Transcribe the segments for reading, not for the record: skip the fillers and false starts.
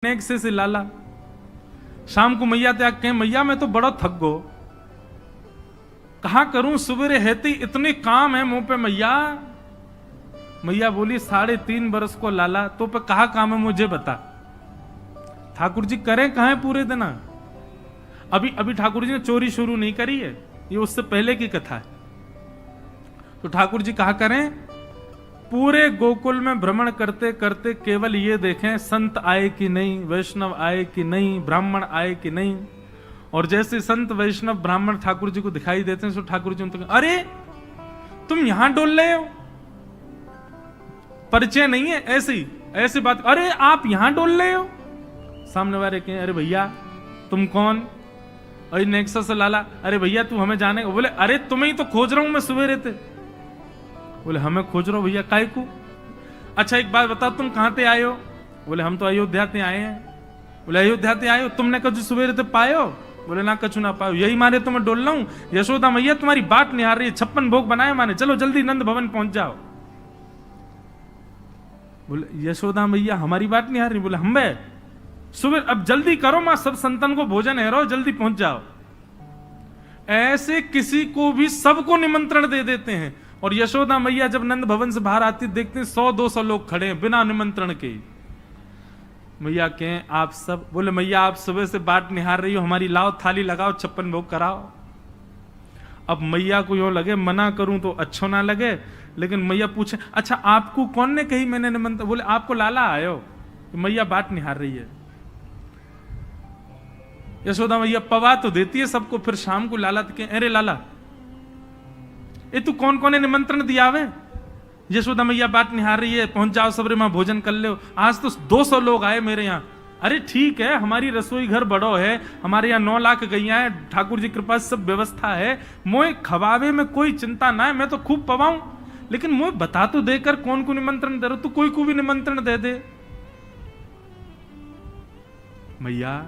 नेक से लाला शाम को मैया त्याग कहें मैया मैं तो बड़ा थक गो, कहा करूं सुबेरे हेती इतने काम है मुंह पे मैया। मैया बोली 3.5 बरस को लाला तो पे कहा काम है मुझे बता। ठाकुर जी करें कहा है पूरे दिन। अभी ठाकुर जी ने चोरी शुरू नहीं करी है, ये उससे पहले की कथा है। तो ठाकुर जी कहा करें पूरे गोकुल में भ्रमण करते करते केवल ये देखें संत आए कि नहीं, वैष्णव आए कि नहीं, ब्राह्मण आए कि नहीं। और जैसे संत वैष्णव ब्राह्मण ठाकुर जी को दिखाई देते हैं तो ठाकुर जी उनको अरे तुम यहां डोल रहे हो, परिचय नहीं है ऐसी बात, अरे आप यहां डोल रहे हो। सामने वाले कहें अरे भैया तुम कौन? अरे नेक्सस लाला, अरे भैया तू हमें जाने। बोले अरे तुम्हें ही तो खोज रहा हूं मैं सवेरे थे। बोले हमें खोज रहे हो भैया काय को? अच्छा एक बात बताओ तुम कहां से आए हो? बोले हम तो अयोध्या से आए हैं। बोले अयोध्या से आए हो, तुमने कछु सवेरे से पाए हो? बोले ना कछु ना पायो, यही मारे तो मैं डोल रहा हूं। यशोदा मैया तुम्हारी बात निहार रही है, 56 भोग बनाए माने, चलो जल्दी नंद भवन पहुंच जाओ। बोले यशोदा मैया हमारी बात निहार रही? बोले हम बे सुबह अब जल्दी करो मां, सब संतन को भोजन है रो, जल्दी पहुंच जाओ। ऐसे किसी को भी सबको निमंत्रण दे देते हैं। और यशोदा मैया जब नंद भवन से बाहर आती देखते हैं 100-200 लोग खड़े हैं बिना निमंत्रण के। मैया कहें आप सब? बोले मैया आप सुबह से बाट निहार रही हो हमारी, लाओ थाली लगाओ 56 भोग कराओ। अब मैया को यूं लगे मना करूं तो अच्छो ना लगे, लेकिन मैया पूछे अच्छा आपको कौन ने कही मैंने निमंत्रण? बोले आपको लाला आयो। तो मैया बाट निहार रही है। यशोदा मैया पवा तो देती है सबको, फिर शाम को लाला तो कहे अरे लाला ये तू कौन कौन ने निमंत्रण दिया वे? यशोदा मैया बात निहार रही है, पहुंच जाओ सबरे मां भोजन कर लो। आज तो 200 लोग आए मेरे यहाँ। अरे ठीक है हमारी रसोई घर बड़ो है, हमारे यहाँ 9 लाख गैया है, ठाकुर जी के पास सब व्यवस्था है, मोए खवावे में कोई चिंता ना है, मैं तो खूब पवाऊं, लेकिन मोए बता तो देकर कौन को निमंत्रण दे रहे हो? तू कोई को भी निमंत्रण दे दे। मैया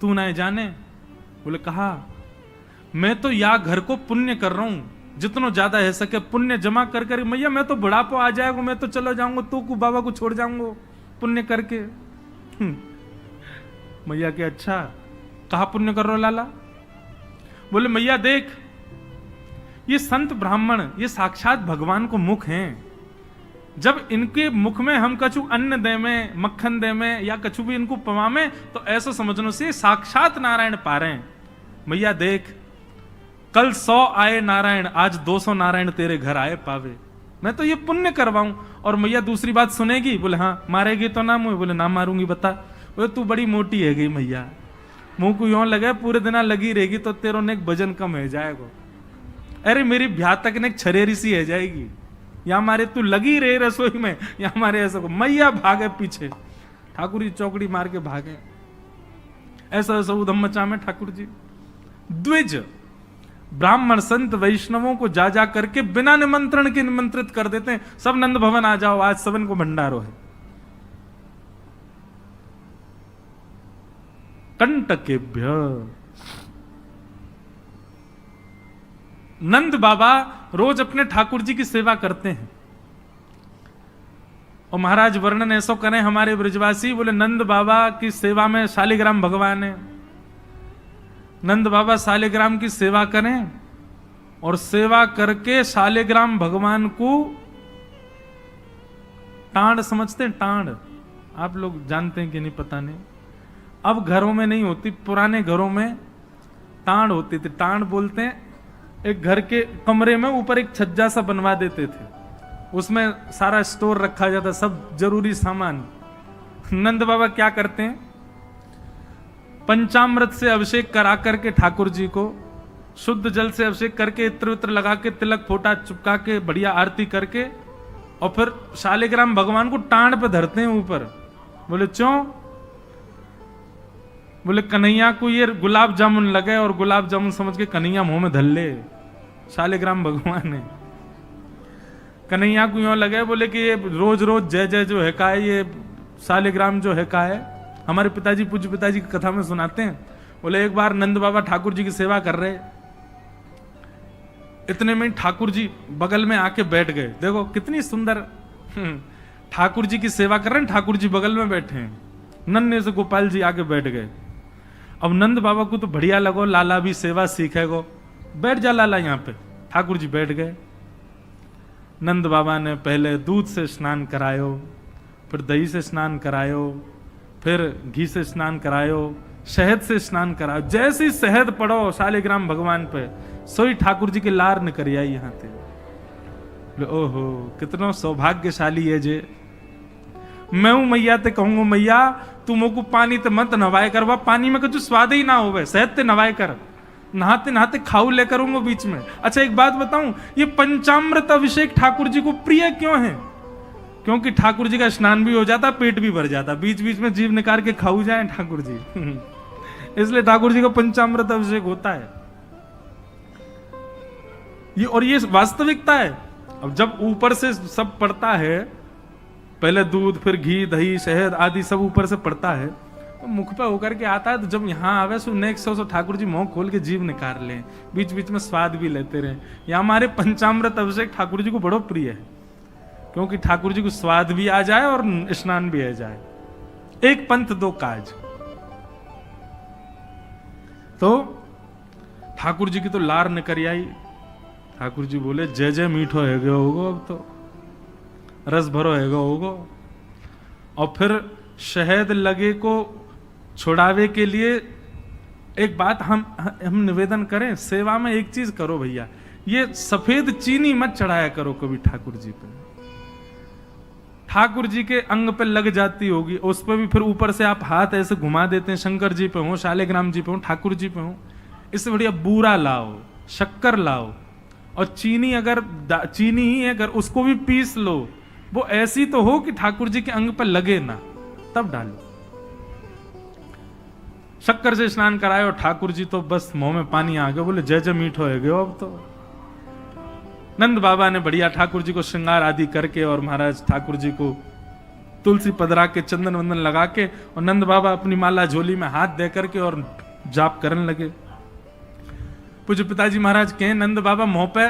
तू ना जाने? बोले कहा मैं तो या घर को पुण्य कर रहा हूं, जितना ज्यादा है सके पुण्य जमा कर कर। मैया मैं तो बुढ़ापो आ जाएगा, मैं तो चलो जाऊंगा, तू को बाबा को छोड़ जाऊंगा पुण्य करके। मैया के अच्छा कहा पुण्य कर रहे हो लाला? बोले मैया देख ये संत ब्राह्मण ये साक्षात भगवान को मुख हैं, जब इनके मुख में हम कछु अन्न दे में, मक्खन दे में या कछु भी इनको पवामे तो ऐसा समझने से साक्षात नारायण पा रहे हैं। मैया देख कल 100 आए नारायण, आज 200 नारायण तेरे घर आए पावे, मैं तो ये पुण्य करवाऊं। और मैया दूसरी बात सुनेगी? बोले हाँ मारेगी तो ना मुझे? बोले ना मारूंगी बता। बोले तू बड़ी मोटी है गई मैया, मुंह को यूं लगे पूरे दिन लगी रहेगी तो तेरो ने वजन कम है जाएगा। अरे मेरी ब्याह तक ने छरेरी सी है जाएगी, या मारे तू लगी रहे रसोई में या मारे ऐसा को। मैया भागे पीछे, ठाकुर जी चौकड़ी मार के भागे। ऐसा ऐसा उधम मचा में ठाकुर जी द्विज ब्राह्मण संत वैष्णवों को जा जा करके बिना निमंत्रण के निमंत्रित कर देते हैं। सब नंद भवन आ जाओ, आज सबन को भंडारो है। कंटकेभ्य नंद बाबा रोज अपने ठाकुर जी की सेवा करते हैं। और महाराज वर्णन ऐसा करें हमारे ब्रजवासी, बोले नंद बाबा की सेवा में शालिग्राम भगवान है। नंद बाबा शालिग्राम की सेवा करें और सेवा करके शालिग्राम भगवान को टांड समझते हैं। टांड आप लोग जानते हैं कि नहीं पता नहीं, अब घरों में नहीं होती, पुराने घरों में टांड होती थी। टांड बोलते हैं एक घर के कमरे में ऊपर एक छज्जा सा बनवा देते थे, उसमें सारा स्टोर रखा जाता, सब जरूरी सामान। नंद बाबा क्या करते हैं पंचामृत से अभिषेक करा करके ठाकुर जी को शुद्ध जल से अभिषेक करके इत्र उत्र लगा के तिलक फोटा चुपका के बढ़िया आरती करके और फिर शालिग्राम भगवान को टांड पे धरते हैं ऊपर। बोले क्यों? बोले कन्हैया को ये गुलाब जामुन लगे और गुलाब जामुन समझ के कन्हैया मुंह में धर ले। शालिग्राम भगवान है, कन्हैया को यूं लगे बोले कि ये रोज रोज जय जय जो है का है, ये शालिग्राम जो है का है। हमारे पिताजी पूज्य पिताजी की कथा में सुनाते हैं, बोले एक बार नंद बाबा ठाकुर जी की सेवा कर रहे, इतने में ठाकुर जी बगल में आके बैठ गए। देखो कितनी सुंदर ठाकुर जी की सेवा कर रहे हैं, ठाकुर जी बगल में बैठे हैं। नन्हे से गोपाल जी आके बैठ गए। अब नंद बाबा को तो बढ़िया लगो, लाला भी सेवा सीखेगो, बैठ जा लाला यहाँ पे। ठाकुर जी बैठ गए। नंद बाबा ने पहले दूध से स्नान करायो, फिर दही से स्नान करायो, फिर घी से स्नान करायो, शहद से स्नान करायो। जैसे ही शहद पड़ो शालिग्राम भगवान पे, सोई ठाकुर जी के लार न करिया यहाँ थे। ओहो कितना सौभाग्यशाली है जे। मैं हूं मैया ते कहूंगा मैया तू मोको पानी ते मत नवाए कर, पानी में कुछ स्वाद ही ना होवे, शहद ते नवाए कर, नहाते नहाते खाऊ ले करूंगा बीच में। अच्छा एक बात बताऊं, ये पंचामृत अभिषेक ठाकुर जी को प्रिय क्यों है? क्योंकि ठाकुर जी का स्नान भी हो जाता, पेट भी भर जाता, बीच बीच में जीभ निकाल के खाऊ जाए ठाकुर जी इसलिए ठाकुर जी का पंचामृत अभिषेक होता है ये, और ये वास्तविकता है। अब जब ऊपर से सब पड़ता है, पहले दूध फिर घी दही शहद आदि सब ऊपर से पड़ता है, तो मुख पे होकर के आता है, तो जब यहाँ आवे so next so Thakur ji मुंह खोल के जीभ निकाल लें, बीच बीच में स्वाद भी लेते रहे। या हमारे पंचामृत अभिषेक ठाकुर जी को बड़ो प्रिय है, क्योंकि ठाकुर जी को स्वाद भी आ जाए और स्नान भी आ जाए। एक पंथ दो काज। तो ठाकुर जी की तो लार न करी आई। ठाकुर जी बोले जय जय मीठो है गयो होगो, अब तो रस भरो है गयो होगो। और फिर शहद लगे को छुड़ावे के लिए एक बात हम निवेदन करें, सेवा में एक चीज करो भैया, ये सफेद चीनी मत चढ़ाया करो कभी ठाकुर जी पे। ठाकुर जी के अंग पे लग जाती होगी, उस पर भी फिर ऊपर से आप हाथ ऐसे घुमा देते हैं, शंकर जी पे हो, शालिग्राम जी पे हो, ठाकुर जी पे हो। इससे बढ़िया बूरा लाओ, शक्कर लाओ, और चीनी अगर चीनी ही अगर उसको भी पीस लो, वो ऐसी तो हो कि ठाकुर जी के अंग पर लगे ना, तब डालो। शक्कर से स्नान कराए और ठाकुर जी तो बस मुंह में पानी आ गया, बोले जय जय मीठो है गयो अब तो। नंद बाबा ने बढ़िया ठाकुर जी को श्रृंगार आदि करके और महाराज ठाकुर जी को तुलसी पधरा के चंदन वंदन लगा के, और नंद बाबा अपनी माला झोली में हाथ दे करके और जाप करने लगे। पूज्य पिताजी महाराज कहें नंद बाबा मुंह पे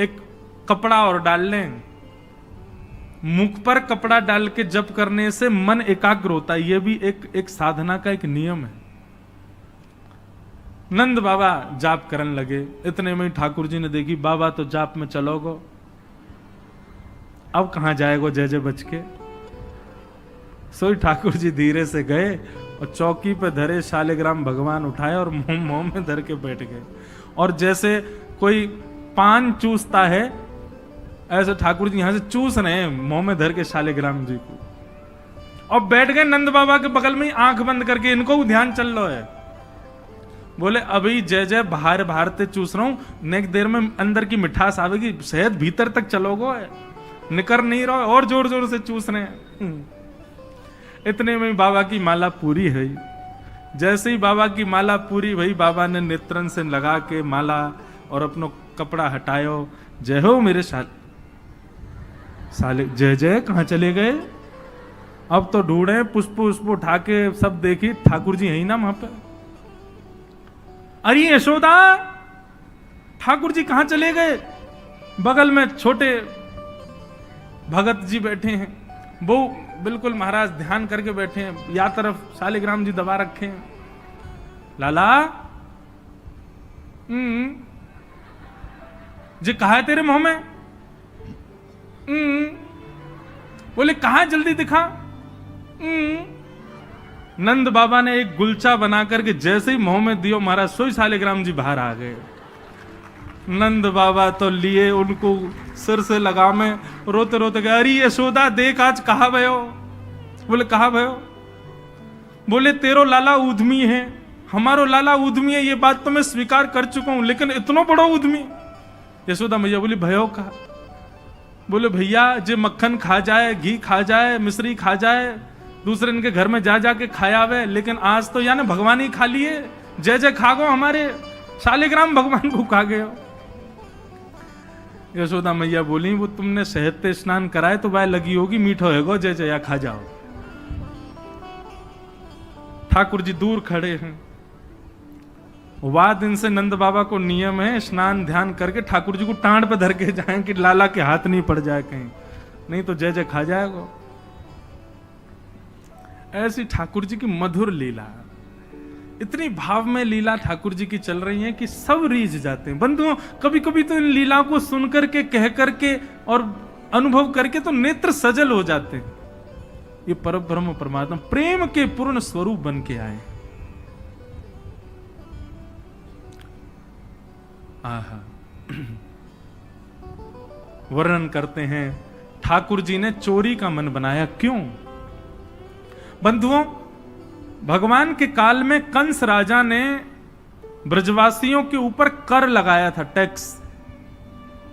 एक कपड़ा और डाल लें, मुख पर कपड़ा डाल के जप करने से मन एकाग्र होता है, यह भी एक साधना का एक नियम है। नंद बाबा जाप करने लगे। इतने में ठाकुर जी ने देखी बाबा तो जाप में चलोगो, अब कहां जाएगो जय जय बच के। सोई ठाकुर जी धीरे से गए और चौकी पे धरे शालिग्राम भगवान उठाए और मुंह में धर के बैठ गए। और जैसे कोई पान चूसता है, ऐसे ठाकुर जी यहां से चूस रहे हैं मुंह में धर के शालिग्राम जी को, और बैठ गए नंद बाबा के बगल में ही आंख बंद करके। इनको ध्यान चल रहा है, बोले अभी जय जय बाहर बाहर ते चूस रहा हूं, नेक देर में अंदर की मिठास आवेगी, शहद भीतर तक चलोगो, निकर नहीं रहो, और जोर जोर से चूस रहे हैं। इतने में बाबा की माला पूरी है। जैसे ही बाबा की माला पूरी भई, बाबा ने नेत्रन से लगा के माला और अपनो कपड़ा हटायो। जय हो मेरे साले जय जय कहां चले गए? अब तो ढूंढे, पुष्प पुष्प उठा के सब देखी, ठाकुर जी है ही ना वहां पे। अरे यशोदा, ठाकुर जी कहां चले गए? बगल में छोटे भगत जी बैठे हैं, वो बिल्कुल महाराज ध्यान करके बैठे हैं, या तरफ शालिग्राम जी दबा रखे हैं। लाला जी कहा है तेरे मुंह में? बोले कहा, जल्दी दिखा। नंद बाबा ने एक गुलचा बना करके जैसे ही मुंह में दियो, महाराज सोई शालिग्राम जी बाहर आ गए। नंद बाबा तो लिए उनको सिर से लगा में, रोते रोते गए, अरे यशोदा देख आज कहा भयो? बोले कहा भयो? बोले तेरो लाला उद्यमी है, हमारो लाला उद्यमी है, ये बात तो मैं स्वीकार कर चुका हूं, लेकिन इतना बड़ा उद्यमी? यशोदा मैया बोली भयो कहा? बोले भैया जे मक्खन खा जाए, घी खा जाए, मिश्री खा जाए, दूसरे इनके घर में जा जाके खाया आवे, लेकिन आज तो यानी भगवान ही खा लिए, जय जय खा गो, हमारे शालिग्राम भगवान को खा गए। यशोदा मैया बोली वो तुमने शहद से स्नान कराए तो बाय लगी होगी, मीठो है गो, जय जया खा जाओ। ठाकुर जी दूर खड़े हैं। वाह दिन से नंद बाबा को नियम है स्नान ध्यान करके ठाकुर जी को टांड पे धर के जाए कि लाला के हाथ नहीं पड़ जाए कहीं, नहीं तो जय जय खा जाएगा। ऐसी ठाकुर जी की मधुर लीला, इतनी भाव में लीला ठाकुर जी की चल रही है कि सब रीझ जाते हैं। बंधुओं, कभी कभी तो इन लीलाओं को सुन करके, कह करके और अनुभव करके तो नेत्र सजल हो जाते हैं। ये परब्रह्म परमात्मा प्रेम के पूर्ण स्वरूप बन के आए। आहा, वर्णन करते हैं, ठाकुर जी ने चोरी का मन बनाया। क्यों? बंधुओं, भगवान के काल में कंस राजा ने ब्रजवासियों के ऊपर कर लगाया था, टैक्स।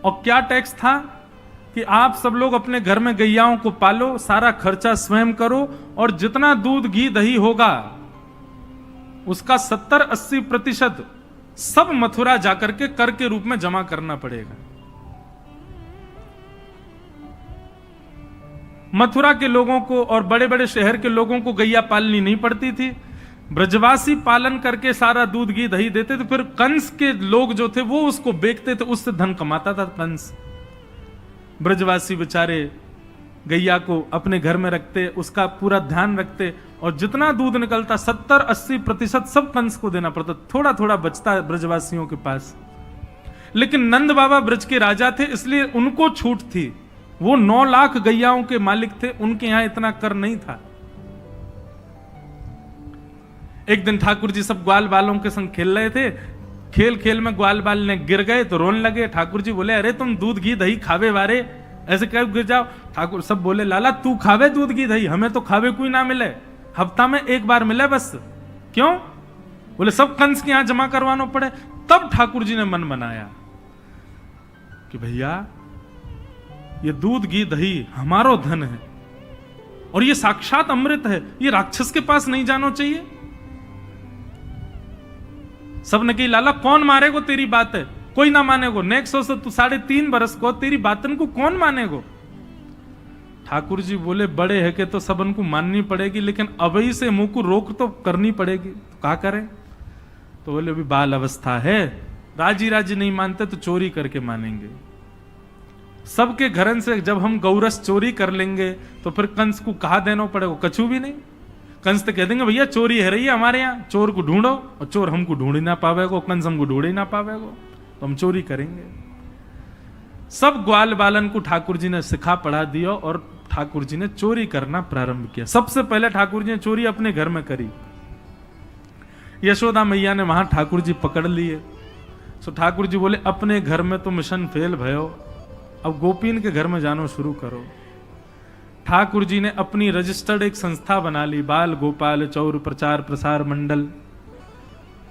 और क्या टैक्स था? कि आप सब लोग अपने घर में गैयाओं को पालो, सारा खर्चा स्वयं करो, और जितना दूध घी दही होगा उसका 70-80% सब मथुरा जाकर के कर के रूप में जमा करना पड़ेगा। मथुरा के लोगों को और बड़े बड़े शहर के लोगों को गैया पालनी नहीं पड़ती थी, ब्रजवासी पालन करके सारा दूध घी दही देते थे। फिर कंस के लोग जो थे वो उसको बेचते थे, उससे धन कमाता था कंस। ब्रजवासी बेचारे गैया को अपने घर में रखते, उसका पूरा ध्यान रखते, और जितना दूध निकलता 70-80% सब कंस को देना पड़ता। थोड़ा थोड़ा बचता ब्रजवासियों के पास। लेकिन नंद बाबा ब्रज के राजा थे, इसलिए उनको छूट थी। वो 9 लाख गैयाओं के मालिक थे, उनके यहां इतना कर नहीं था। एक दिन ठाकुर जी सब ग्वाल बालों के संग खेल रहे थे। खेल खेल में ग्वाल बाल ने गिर गए तो रोने लगे। ठाकुर जी बोले, अरे तुम दूध घी दही खावे वारे, ऐसे कब गिर जाओ? ठाकुर सब बोले, लाला तू खावे दूध घी दही, हमें तो खावे कोई ना मिले, हफ्ता में एक बार मिले बस। क्यों? बोले सब कंस के यहां जमा करवाना पड़े। तब ठाकुर जी ने मन बनाया कि भैया ये दूध घी दही हमारो धन है, और ये साक्षात अमृत है, ये राक्षस के पास नहीं जाना चाहिए। सबने कही, लाला कौन मारेगो तेरी बात है? कोई ना मानेगो। नेक्स्ट से तू 3.5 बरस को तेरी बातन को कौन मानेगो? ठाकुर जी बोले, बड़े है के तो सबन को माननी पड़ेगी, लेकिन अभी से मुंह को रोक तो करनी पड़ेगी। तो क्या करें? तो बोले अभी बाल अवस्था है, राजी राजी नहीं मानते तो चोरी करके मानेंगे। सबके घरन से जब हम गौरस चोरी कर लेंगे तो फिर कंस को कहा देना पड़ेगा? कछु भी नहीं। कंस तो कह देंगे, भैया चोरी है रही है हमारे यहाँ, चोर को ढूंढो, और चोर हमको ढूंढ ही ना पावेगो, कंस हमको ढूंढ ही ना पावेगो, तो हम चोरी करेंगे। सब ग्वाल बालन को ठाकुर जी ने सिखा पढ़ा दिया, और ठाकुर जी ने चोरी करना प्रारंभ किया। सबसे पहले ठाकुर जी ने चोरी अपने घर में करी। यशोदा मैया ने वहां ठाकुर जी पकड़ लिए। तो ठाकुर जी बोले, अपने घर में तो मिशन फेल भयो, अब गोपीन के घर में जानो शुरू करो। ठाकुर जी ने अपनी रजिस्टर्ड एक संस्था बना ली, बाल गोपाल चौर प्रचार प्रसार मंडल,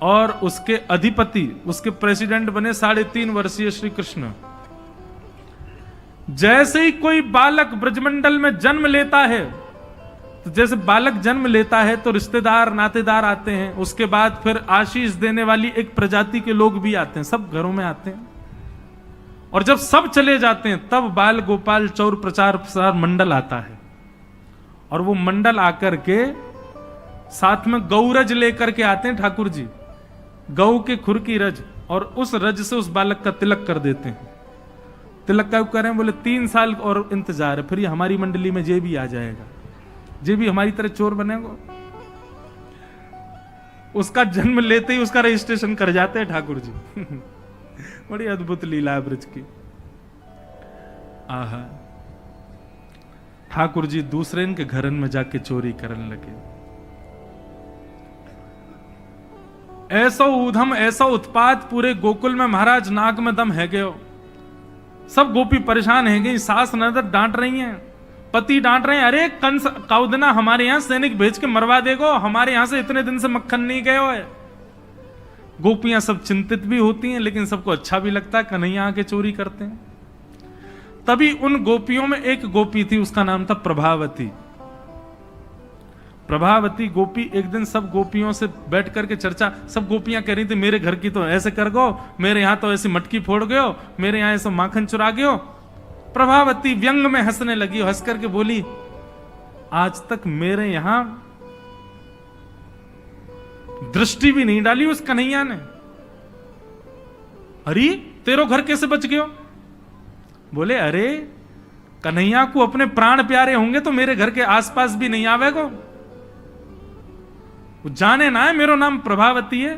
और उसके अधिपति, उसके प्रेसिडेंट बने 3.5 वर्षीय श्री कृष्ण। जैसे ही कोई बालक ब्रजमंडल में जन्म लेता है, तो जैसे बालक जन्म लेता है तो रिश्तेदार नातेदार आते हैं, उसके बाद फिर आशीष देने वाली एक प्रजाति के लोग भी आते हैं, सब घरों में आते हैं। और जब सब चले जाते हैं तब बाल गोपाल चौर प्रचार प्रसार मंडल आता है, और वो मंडल आकर के साथ में गौरज लेकर के आते हैं ठाकुर जी, गौ के खुर की रज, और उस रज से उस बालक का तिलक कर देते हैं। तिलक का करें? बोले 3 साल और इंतजार है, फिर ये हमारी मंडली में जे भी आ जाएगा, जे भी हमारी तरह चोर बनेगा। उसका जन्म लेते ही उसका रजिस्ट्रेशन कर जाते हैं ठाकुर जी। बड़ी अद्भुत लीला है ब्रज की। आहा, ठाकुर जी दूसरे के घरन में जाके चोरी करने लगे। ऐसा ऊधम, ऐसा उत्पात पूरे गोकुल में, महाराज नाक में दम है गयो। सब गोपी परेशान है गई, सास नजर डांट रही हैं, पति डांट रहे हैं, अरे कंस काउदना हमारे यहां सैनिक भेज के मरवा देगो, हमारे यहां से इतने दिन से मक्खन नहीं गयो है। गोपियां सब चिंतित भी होती हैं, लेकिन सबको अच्छा भी लगता है, कन्हैया आके चोरी करते हैं। तभी उन गोपियों में एक गोपी थी, उसका नाम था प्रभावती। प्रभावती गोपी एक दिन सब गोपियों से बैठ करके चर्चा, सब गोपियां कह रही थी, मेरे घर की तो ऐसे कर गो, मेरे यहां तो ऐसी मटकी फोड़ गयो, मेरे यहां ऐसा माखन चुरा गयो। प्रभावती व्यंग में हंसने लगी, हंस करके बोली, आज तक मेरे यहां दृष्टि भी नहीं डाली उस कन्हैया ने। अरे तेरो घर कैसे बच गयो? बोले, अरे कन्हैया को अपने प्राण प्यारे होंगे तो मेरे घर के आसपास भी नहीं आवेगो। वो जाने ना है मेरो नाम प्रभावती है।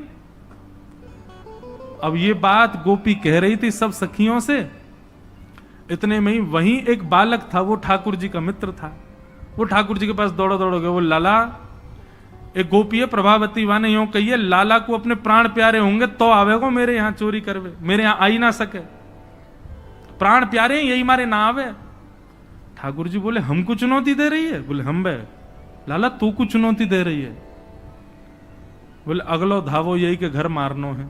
अब ये बात गोपी कह रही थी सब सखियों से। इतने में ही वहीं एक बालक था, वो ठाकुर जी का मित्र था। वो ठाकुर जी के पास दौड़ो दौड़ो गए, वो लाला एक गोपी है प्रभावती वाने यूं कहिए लाला को अपने प्राण प्यारे होंगे तो आवेगो मेरे यहां चोरी करवे, मेरे यहां आई ना सके, प्राण प्यारे हैं यही मारे ना आवे। ठाकुर जी बोले हमको चुनौती दे रही है? बोले हम बे लाला तू को चुनौती दे रही है? बोले अगलो धावो यही के घर मारनो है।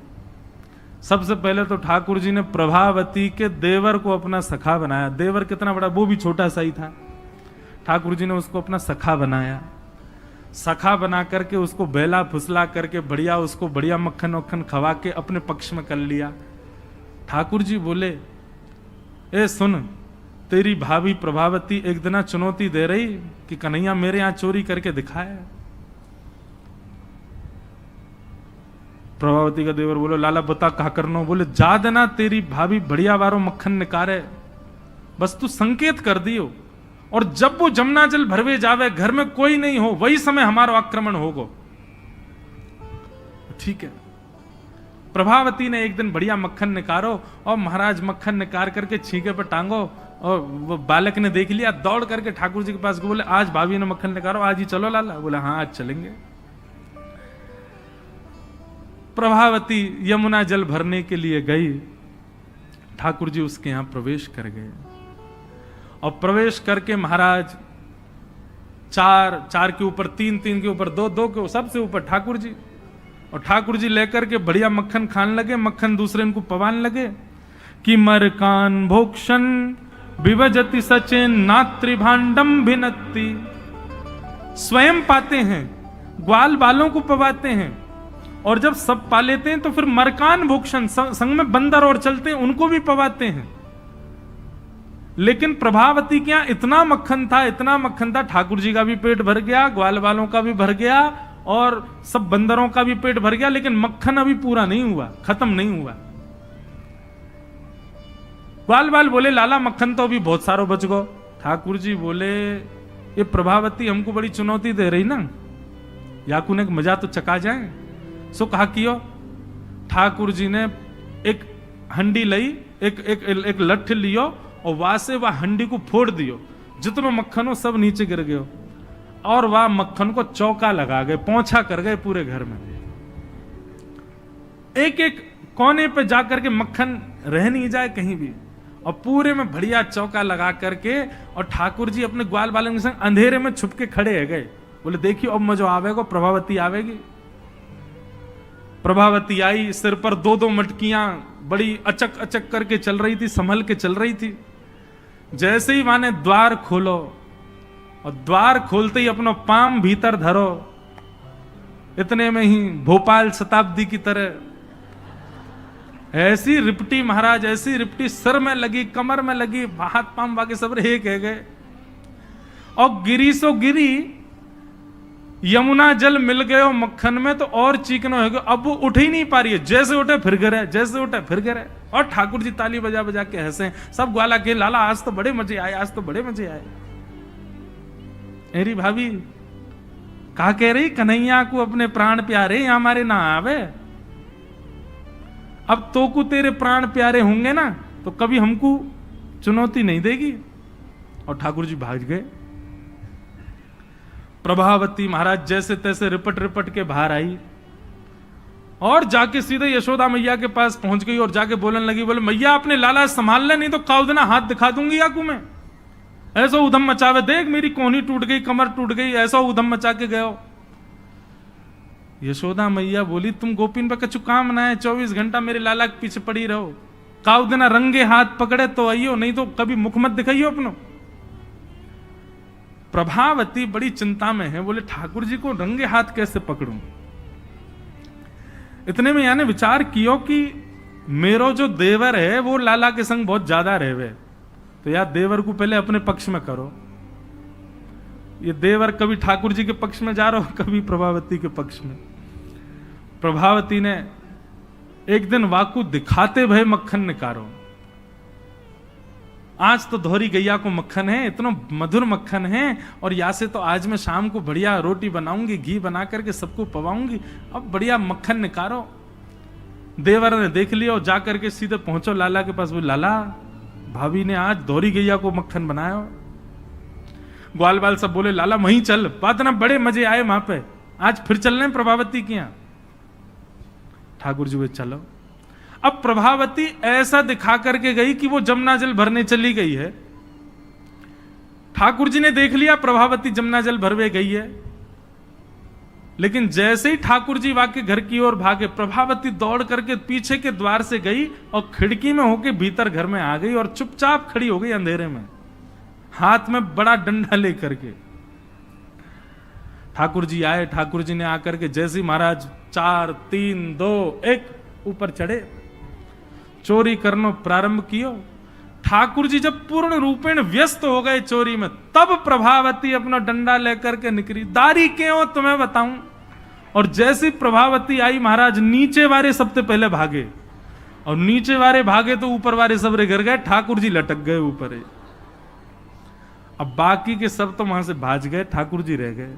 सबसे पहले तो ठाकुर जी ने प्रभावती के देवर को अपना सखा बनाया। देवर कितना बड़ा, वो भी छोटा सा ही था। ठाकुर जी ने उसको अपना सखा बनाया। सखा बना करके उसको बेला फुसला करके बढ़िया उसको बढ़िया मक्खन वक्खन खवा के अपने पक्ष में कर लिया। ठाकुर जी बोले ए सुन, तेरी भाभी प्रभावती एक दिन चुनौती दे रही कि कन्हैया मेरे यहां चोरी करके दिखाया। प्रभावती का देवर बोलो लाला बता कहा करनो? बोले जा देना तेरी भाभी बढ़िया वारो मक्खन निकारे, बस तू संकेत कर दियो, और जब वो जमुना जल भरवे जावे घर में कोई नहीं हो वही समय हमारा आक्रमण होगो। ठीक है। प्रभावती ने एक दिन बढ़िया मक्खन निकारो और महाराज मक्खन निकाल करके छींके पर टांगो, और वो बालक ने देख लिया, दौड़ करके ठाकुर जी के पास बोले आज भाभी ने मक्खन निकालो, आज ही चलो लाला। बोले हाँ आज चलेंगे। प्रभावती यमुना जल भरने के लिए गई। ठाकुर जी उसके यहां प्रवेश कर गए, और प्रवेश करके महाराज चार के ऊपर तीन के ऊपर दो के सबसे ऊपर ठाकुर जी, और ठाकुर जी लेकर के बढ़िया मक्खन खाने लगे। मक्खन दूसरे इनको पवान लगे कि मरकान भोक्षण विभजति सचेन नात्री भांडम भिन्नति। स्वयं पाते हैं, ग्वाल बालों को पवाते हैं, और जब सब पा लेते हैं तो फिर मरकान भोक्षण संग में बंदर और चलते हैं उनको भी पवाते हैं। लेकिन प्रभावती के यहां इतना मक्खन था, ठाकुर जी का भी पेट भर गया, ग्वाल वालों का भी भर गया, और सब बंदरों का भी पेट भर गया, लेकिन मक्खन अभी पूरा नहीं हुआ, खत्म नहीं हुआ। ग्वाल बाल बोले लाला मक्खन तो अभी बहुत सारो बच गो। ठाकुर जी बोले ये प्रभावती हमको बड़ी चुनौती दे रही ना, याकू ने मजा तो चका जाए। सो कहा कियो। ठाकुर जी ने एक हंडी लई, एक लठ लियो, और वहां से वह हंडी को फोड़ दियो, जितना मक्खन हो सब नीचे गिर गयो, और वह मक्खन को चौका लगा गए, पोंछा कर गए पूरे घर में। एक कोने पे जाकर के मक्खन रह नहीं जाए कहीं भी, और पूरे में बढ़िया चौका लगा करके, और ठाकुर जी अपने ग्वाल बालन के संग अंधेरे में छुप के खड़े है गए। बोले देखियो अब मजो आवेगा, प्रभावती आवेगी। प्रभावती आई, सिर पर दो मटकियां बड़ी अचक अचक करके चल रही थी, संभल के चल रही थी। जैसे ही माने द्वार खोलो, और द्वार खोलते ही अपना पाम भीतर धरो, इतने में ही भोपाल शताब्दी की तरह ऐसी रिपटी महाराज, ऐसी रिपटी सिर में लगी, कमर में लगी, हाथ पाम बाकी सब रहे कह गए, और गिरी सो गिरी। यमुना जल मिल गए हो मक्खन में तो और चीकना हो गया। अब वो उठ ही नहीं पा रही है, जैसे उठे फिर गिरे, जैसे उठे फिर गिरे। और ठाकुर जी ताली बजा बजा के हंसे, सब ग्वाला के लाला आज तो बड़े मजे आए, आज तो बड़े मजे आए। मेरी भाभी कहा कह रही कन्हैया को अपने प्राण प्यारे यहाँ हमारे ना आवे। अब तो को तेरे प्राण प्यारे होंगे ना तो कभी हमको चुनौती नहीं देगी। और ठाकुर जी भाग गए। प्रभावती महाराज जैसे तैसे रिपट रिपट के बाहर आई, और जाके सीधे यशोदा मैया के पास पहुंच गई, और जाके बोलने लगी, बोले मैया अपने लाला संभाल ले, नहीं तो काउदना हाथ दिखा दूंगी याकू में। ऐसा उधम मचावे, देख मेरी कोहनी टूट गई, कमर टूट गई, ऐसा उधम मचा के गयो। यशोदा मैया बोली तुम गोपिन पे कछु काम ना है, 24 घंटा मेरे लाला के पीछे पड़ी रहो, काउदना रंगे हाथ पकड़े तो आइयो, नहीं तो कभी मुख मत दिखाइयो अपनो। प्रभावती बड़ी चिंता में है, बोले ठाकुर जी को रंगे हाथ कैसे पकड़ूं। इतने में यानी विचार कियो कि मेरो जो देवर है वो लाला के संग बहुत ज्यादा रहवे, तो यार देवर को पहले अपने पक्ष में करो। ये देवर कभी ठाकुर जी के पक्ष में जा रहा हो, कभी प्रभावती के पक्ष में। प्रभावती ने एक दिन वाकु दिखाते भय मक्खन निकारो, आज तो धोरी गैया को मक्खन है, इतना मधुर मक्खन है, और यहाँ से तो आज मैं शाम को बढ़िया रोटी बनाऊंगी, घी बना करके सबको पवाऊंगी, अब बढ़िया मक्खन निकारो। देवर ने देख लिया और जाकर के सीधे पहुंचो लाला के पास, वो लाला भाभी ने आज धोरी गैया को मक्खन बनाया। ग्वाल बाल सब बोले लाला वहीं चल, बात ना बड़े मजे आए वहां पे, आज फिर चल रहे हैं प्रभावती के यहाँ। ठाकुर जी वे चलो। अब प्रभावती ऐसा दिखा करके गई कि वो जमुना जल भरने चली गई है। ठाकुर जी ने देख लिया प्रभावती जमुना जल भरवे गई है, लेकिन जैसे ही ठाकुर जी वाके घर की ओर भागे, प्रभावती दौड़ करके पीछे के द्वार से गई और खिड़की में होके भीतर घर में आ गई और चुपचाप खड़ी हो गई अंधेरे में, हाथ में बड़ा डंडा लेकर के। ठाकुर जी आए, ठाकुर जी ने आकर के जैसे ही महाराज 4 3 2 1 ऊपर चढ़े, चोरी करनो प्रारंभ कियो। ठाकुर जी जब पूर्ण रूपेण व्यस्त हो गए चोरी में, तब प्रभावती अपना डंडा लेकर के निकली। दारी के हो तुम्हें बताऊं। और जैसी प्रभावती आई, महाराज नीचे वाले सबसे पहले भागे, और नीचे वाले भागे तो ऊपर वाले सबरे गिर गए, ठाकुर जी लटक गए ऊपर। अब बाकी के सब तो वहां से भाज गए, ठाकुर जी रह गए।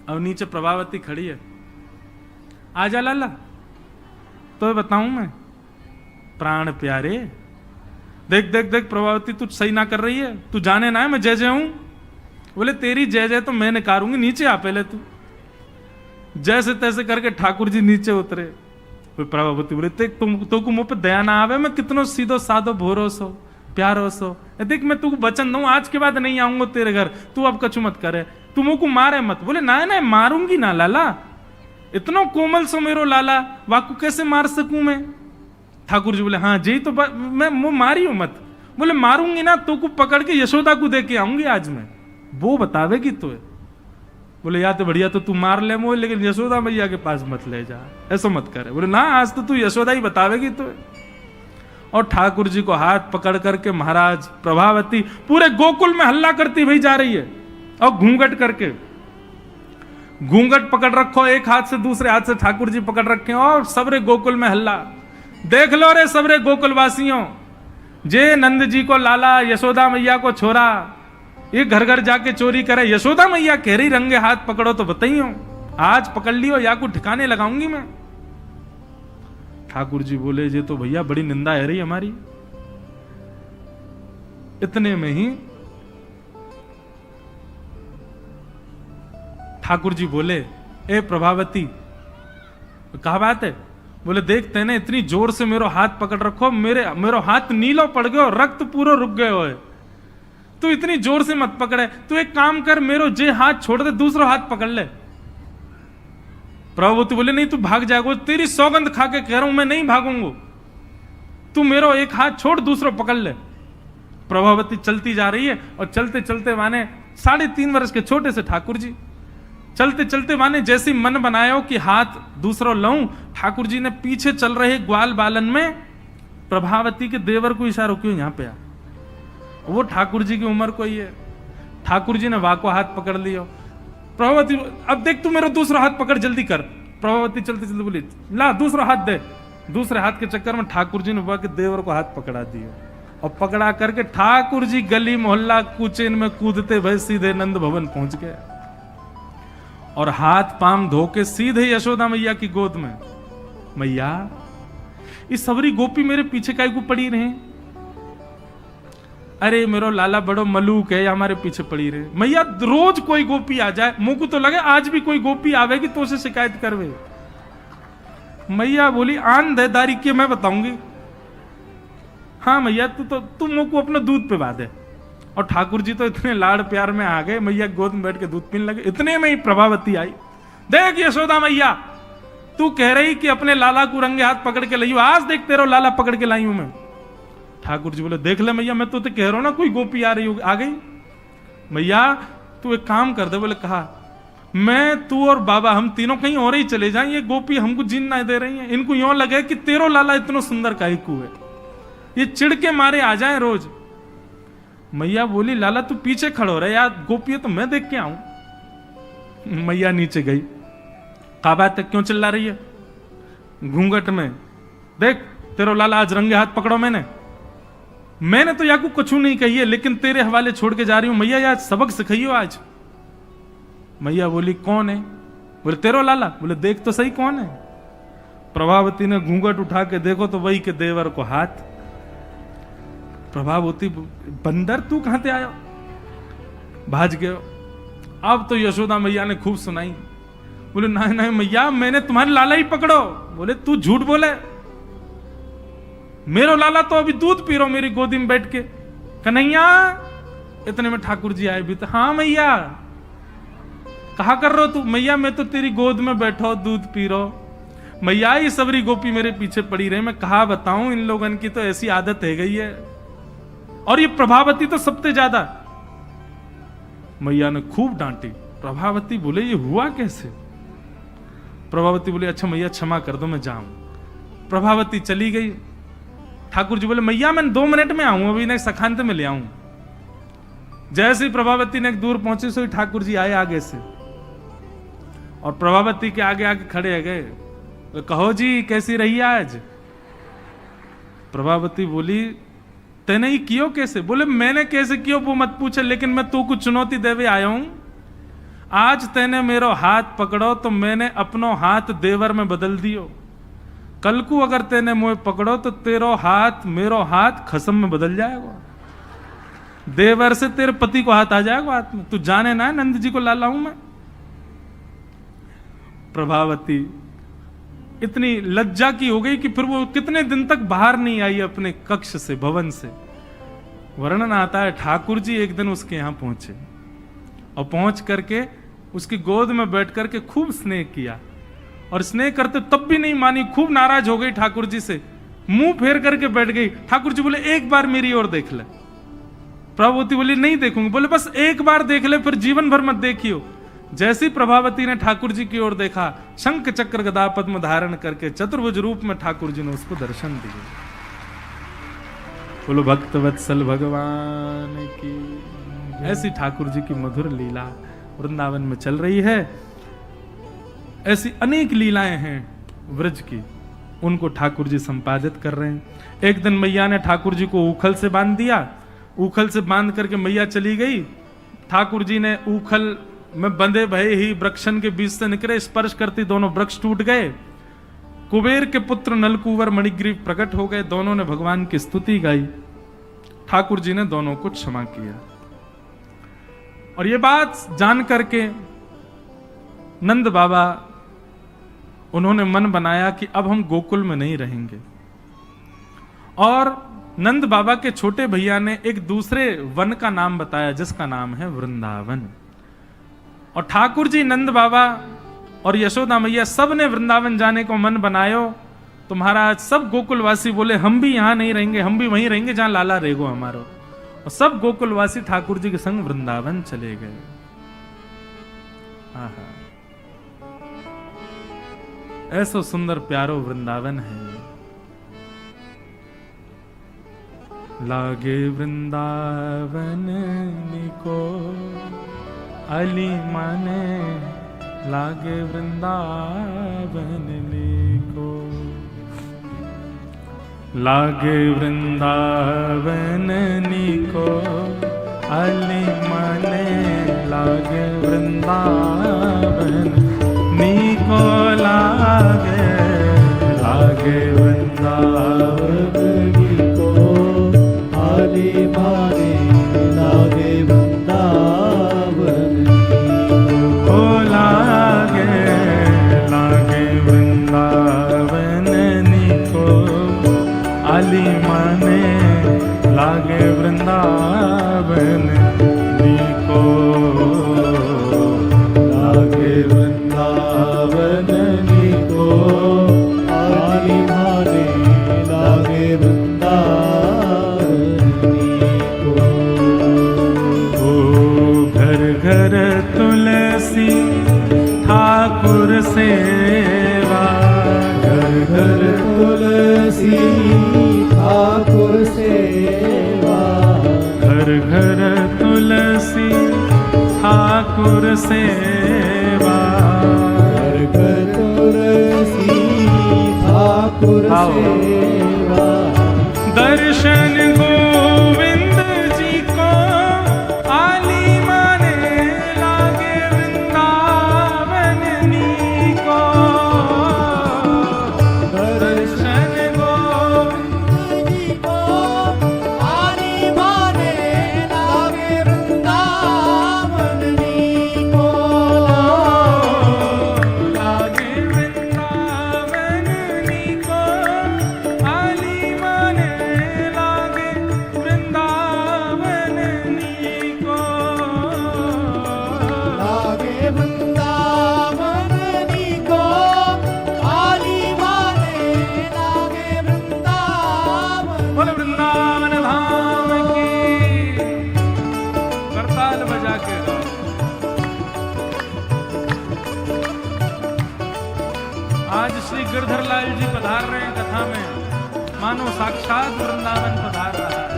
अब नीचे प्रभावती खड़ी है, आजा लाला तो बताऊं मैं। प्राण प्यारे, देख देख देख प्रभावती तू सही ना कर रही है, तू जाने ना है मैं जय जय हूं। बोले तेरी जय जय तो मैं निकारूंगी, नीचे आ पहले तू। जैसे तैसे करके ठाकुर जी नीचे उतरे। प्रभावती बोले तो मुंह पे दया ना आवे, मैं कितनो सीधो साधो भोरो सो प्यारो सो, देख मैं तू वचन दूं आज के बाद नहीं आऊंगा तेरे घर, तू अब कछु मत करे, तू मुंह को मारे मत। बोले ना ना मारूंगी ना लाला, इतना कोमल सो मेरो लाला, वाकू कैसे मार सकूं मैं। ठाकुर जी बोले हाँ जी तो मैं मारी हूं मत। बोले मारूंगी ना तो को पकड़ के यशोदा को दे के आऊंगी आज मैं, वो बतावेगी तो। बोले या तो बढ़िया तो तू मार ले मोह, लेकिन यशोदा मैया के पास मत ले जा, ऐसा मत करे। बोले ना आज तो तू यशोदा ही बतावेगी तो। और ठाकुर जी को हाथ पकड़ करके महाराज प्रभावती पूरे गोकुल में हल्ला करती भाई जा रही है, और घूंघट करके, घूंघट पकड़ रखो एक हाथ से, दूसरे हाथ से ठाकुर जी पकड़ रखे, और सबरे गोकुल में हल्ला। देख लो रे सबरे गोकुल वासियों, जे नंद जी को लाला, यशोदा मैया को छोरा, ये घर घर जाके चोरी करे। यशोदा मैया कह रही रंगे हाथ पकड़ो तो बताइयो, आज पकड़ लियो या को ठिकाने लगाऊंगी मैं। ठाकुर जी बोले जे तो भैया बड़ी निंदा है रही हमारी। इतने में ही ठाकुर जी बोले ए प्रभावती कहा बात है। बोले देखते ने इतनी जोर से मेरो हाथ पकड़ रखो, मेरो हाथ नीलो पड़ गयो, रक्त पूरा रुक गयो है, तू इतनी जोर से मत पकड़े, तू एक काम कर मेरो जे हाथ छोड़ दे दूसरा हाथ पकड़ ले। प्रभावती बोले नहीं तू भाग जाएगा, तेरी सौगंध खा के कह रहा हूं मैं नहीं भागूंगा, तू मेरो एक हाथ छोड़ दूसरा पकड़ ले। प्रभावती चलती जा रही है, और चलते चलते माने 3.5 वर्ष के छोटे से ठाकुर जी चलते चलते माने जैसे मन बनायो कि हाथ दूसरा लाऊं, ठाकुर जी ने पीछे चल रहे ग्वाल बालन में प्रभावती के देवर को इशारा क्यों यहां पे आ, वो ठाकुर जी की उम्र कोई है। ठाकुर जी ने वाको हाथ पकड़ लिया। प्रभावती अब देख तू मेरा दूसरा हाथ पकड़ जल्दी कर। प्रभावती चलते चलते बोली ला दूसरा हाथ दे। दूसरे हाथ के चक्कर में ठाकुर जी ने वाके देवर को हाथ पकड़ा दिया, और पकड़ा करके ठाकुर जी गली मोहल्ला कुचेन में कूदते भय सीधे नंद भवन पहुंच गए, और हाथ पाम धो के सीधे यशोदा मैया की गोद में। मैया इस सबरी गोपी मेरे पीछे काहे को पड़ी रहे, अरे मेरो लाला बड़ो मलूक है, हमारे पीछे पड़ी रहे। मैया रोज कोई गोपी आ जाए, मुंह को तो लगे आज भी कोई गोपी आवेगी तो उसे शिकायत करवे। मैया बोली आन देदारी के मैं बताऊंगी। हाँ मैया तू मुंह को अपना दूध पिला दे। और ठाकुर जी तो इतने लाड़ प्यार में आ गए, मैया गोद में बैठ के दूध पीने लगे। इतने में ही प्रभावती आई, देख यशोदा मैया तू कह रही कि अपने लाला को रंगे हाथ पकड़ के लाई, आज देख तेरा लाला पकड़ के लाई हूं मैं। ठाकुर जी बोले देख ले मैया मैं तो कह रहा हूं ना कोई गोपी आ रही आ गई। मैया तू एक काम कर दे। बोले कहा मैं तू और बाबा हम तीनों कहीं और ही चले जाएं, ये गोपी हमको जीन ना दे रही है, इनको यूं लगे कि तेरो लाला इतना सुंदर काहे को है, ये चिढ़ के मारे आ जाए रोज। मैया बोली लाला तू पीछे खड़ो रहे यार, गोपी तो मैं देख के आऊं। मैया नीचे गई, कहा बात है क्यों चिल्ला रही है घूंघट में, देख तेरो लाला आज रंगे हाथ पकड़ो मैंने। मैंने तो याकू कुछ नहीं कही है, लेकिन तेरे हवाले छोड़ के जा रही हूं। मैया आज सबक सिखाइयो आज। मैया बोली कौन है? बोले तेरो लाला। बोले देख तो सही कौन है। प्रभावती ने घूंघट उठा के देखो तो वही के देवर को हाथ। प्रभावती बंदर तू कहां से आयो? भाज गयो। अब तो यशोदा मैया ने खूब सुनाई। बोले नहीं नहीं मैया, मैंने तुम्हारे लाला ही पकड़ो। बोले तू झूठ बोले, मेरो लाला तो अभी दूध पी रहा मेरी गोदी में बैठ के। कन्हैया। इतने में ठाकुर जी आए भी तो। हाँ मैया। कहा कर रहे हो तू? मैया मैं तो तेरी गोद में बैठो दूध पी रहा। मैया ये सबरी गोपी मेरे पीछे पड़ी रहे, मैं कहा बताऊं, इन लोगन की तो ऐसी आदत है गई है। और ये प्रभावती तो सबसे ज्यादा। मैया ने खूब डांटी। प्रभावती बोले ये हुआ कैसे? प्रभावती बोले अच्छा मैया क्षमा कर दो, मैं जाऊं। प्रभावती चली गई। ठाकुर जी बोले मैया मैं 2 मिनट में आऊं, अभी ने सखांत में ले आऊं। जैसे ही प्रभावती ने दूर पहुंचे सो ठाकुर जी आए आगे से, और प्रभावती के आगे आगे खड़े है गए। तो कहो जी कैसी रही आज? प्रभावती बोली तेने ही कियो कैसे? बोले मैंने कैसे कियो वो मत पूछे, लेकिन मैं तू को चुनौती देवे आया हूं। आज तेने मेरो हाथ पकड़ो तो मैंने अपनो हाथ देवर में बदल दियो। कल को अगर तेने मुझे पकड़ो तो तेरो हाथ मेरो हाथ खसम में बदल जाएगा। देवर से तेरे पति को हाथ आ जाएगा हाथ में। तू जाने ना नंद जी को लाला हूं मैं। प्रभावती इतनी लज्जा की हो गई कि फिर वो कितने दिन तक बाहर नहीं आई अपने कक्ष से, भवन से। वर्णन आता है ठाकुर जी एक दिन उसके यहां पहुंचे और पहुंच करके उसकी गोद में बैठ करके खूब स्नेह किया। और स्नेह करते तब भी नहीं मानी, खूब नाराज हो गई ठाकुर जी से, मुंह फेर करके बैठ गई। ठाकुर जी बोले एक बार मेरी ओर देख ले। प्रभावती बोली नहीं देखूंगी। बोले बस एक बार देख ले, फिर जीवन भर मत देखियो। जैसी प्रभावती ने ठाकुर जी की ओर देखा, शंख चक्र गदा पद्म धारण करके चतुर्भुज रूप में ठाकुर जी ने उसको दर्शन दिए। बोलो भक्त वत्सल भगवान की। ऐसी ठाकुर जी की मधुर लीला वृंदावन में चल रही है। ऐसी अनेक लीलाएं हैं व्रज की, उनको ठाकुर जी संपादित कर रहे हैं। एक दिन मैया ने ठाकुर जी को ऊखल से बांध दिया। ऊखल से बांध करके मैया चली गई। ठाकुर जी ने ऊखल में बंधे भये ही वृक्षन के बीच से निकले, स्पर्श करती दोनों वृक्ष टूट गए। कुबेर के पुत्र नलकुवर मणिग्रीव प्रकट हो गए। दोनों ने भगवान की स्तुति गाई। ठाकुर जी ने दोनों को क्षमा किया। और ये बात जान करके नंद बाबा उन्होंने मन बनाया कि अब हम गोकुल में नहीं रहेंगे। और नंद बाबा के छोटे भैया ने एक दूसरे वन का नाम बताया जिसका नाम है वृंदावन। और ठाकुर जी, नंद बाबा और यशोदा मैया सब ने वृंदावन जाने को मन बनायो। तो महाराज सब गोकुलवासी बोले हम भी यहां नहीं रहेंगे, हम भी वहीं रहेंगे जहां लाला रहेगो हमारो। और सब गोकुलवासी ठाकुर जी के संग वृंदावन चले गए। आहा, ऐसो सुंदर प्यारो वृंदावन है। लागे वृंदावन निको अली माने, लागे वृंदावन निको। लागे वृंदावन निको अली माने, लागे वृंदावन निको लागे। लागे वृंदावन निको अली माने, लागे वृंदावन निको लागे। लागे वृंदावन निको अली माने, लागे वृंदावन निको। लागे वृंदावन निको अली माने, लागे वृंदावन निको। ओ घर घर तुलसी ठाकुर सेवा, घर घर तुलसी ठाकुर सेवा। घर घर तुलसी ठाकुर सेवा, घर घर तुलसी ठाकुर सेवा। दर्शन गो आज श्री गिरधर लाल जी पधार रहे हैं कथा में, मानो साक्षात वृंदावन पधार रहा है।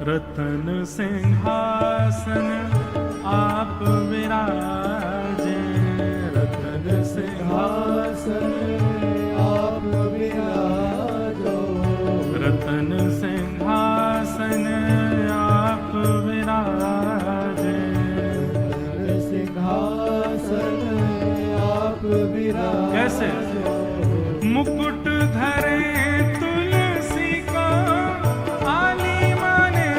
रतन सिंहासन आप विराजे, रतन सिंहासन आप विराजो, रतन सिंहासन आप विराजे, रतन सिंहासन आप विराजे। कैसे? मुकुट धरे तुलसी को, आली माने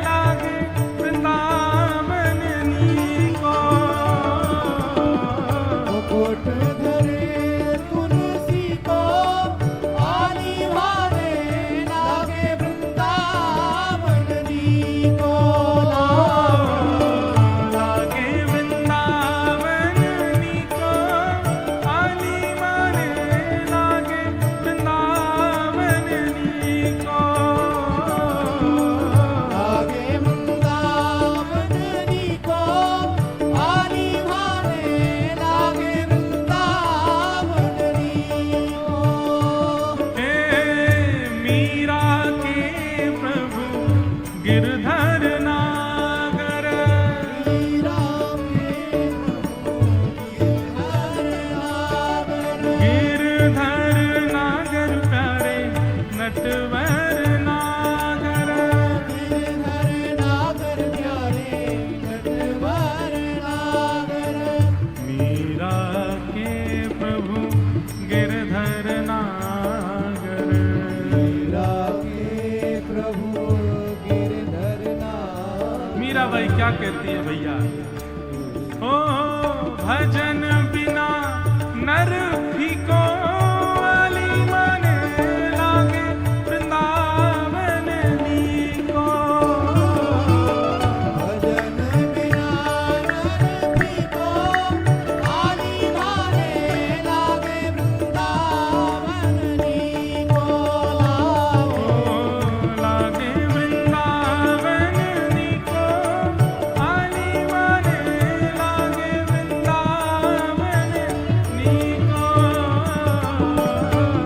लागे वृंदावन नी को। मुकुट धरे तुलसी को, आली माने लागे वृंदावन नी को। लागे वृंदावन नी को, आली माने लागे वृंदावन नी को। लागे वृंदावन नी को, आली माने लागे वृंदावन नी को। हे मीरा के प्रभु गिरधर नागर, मीरा के गिरधर नागर प्यारे नटवर नागर, गिरधर नागर प्यारे नटवर नागर। मीरा के प्रभु गिरधर नागर, मीरा के प्रभु गिरधर नागर। मीरा भाई क्या कहती है भैया? ओ भजन बिना नर फीको, आली माने लागे वृंदावन नी को। भजन बिना नर फीको, आली माने लागे वृंदावन नी को। लागे वृंदावन नी को, आली माने लागे वृंदावन नी को।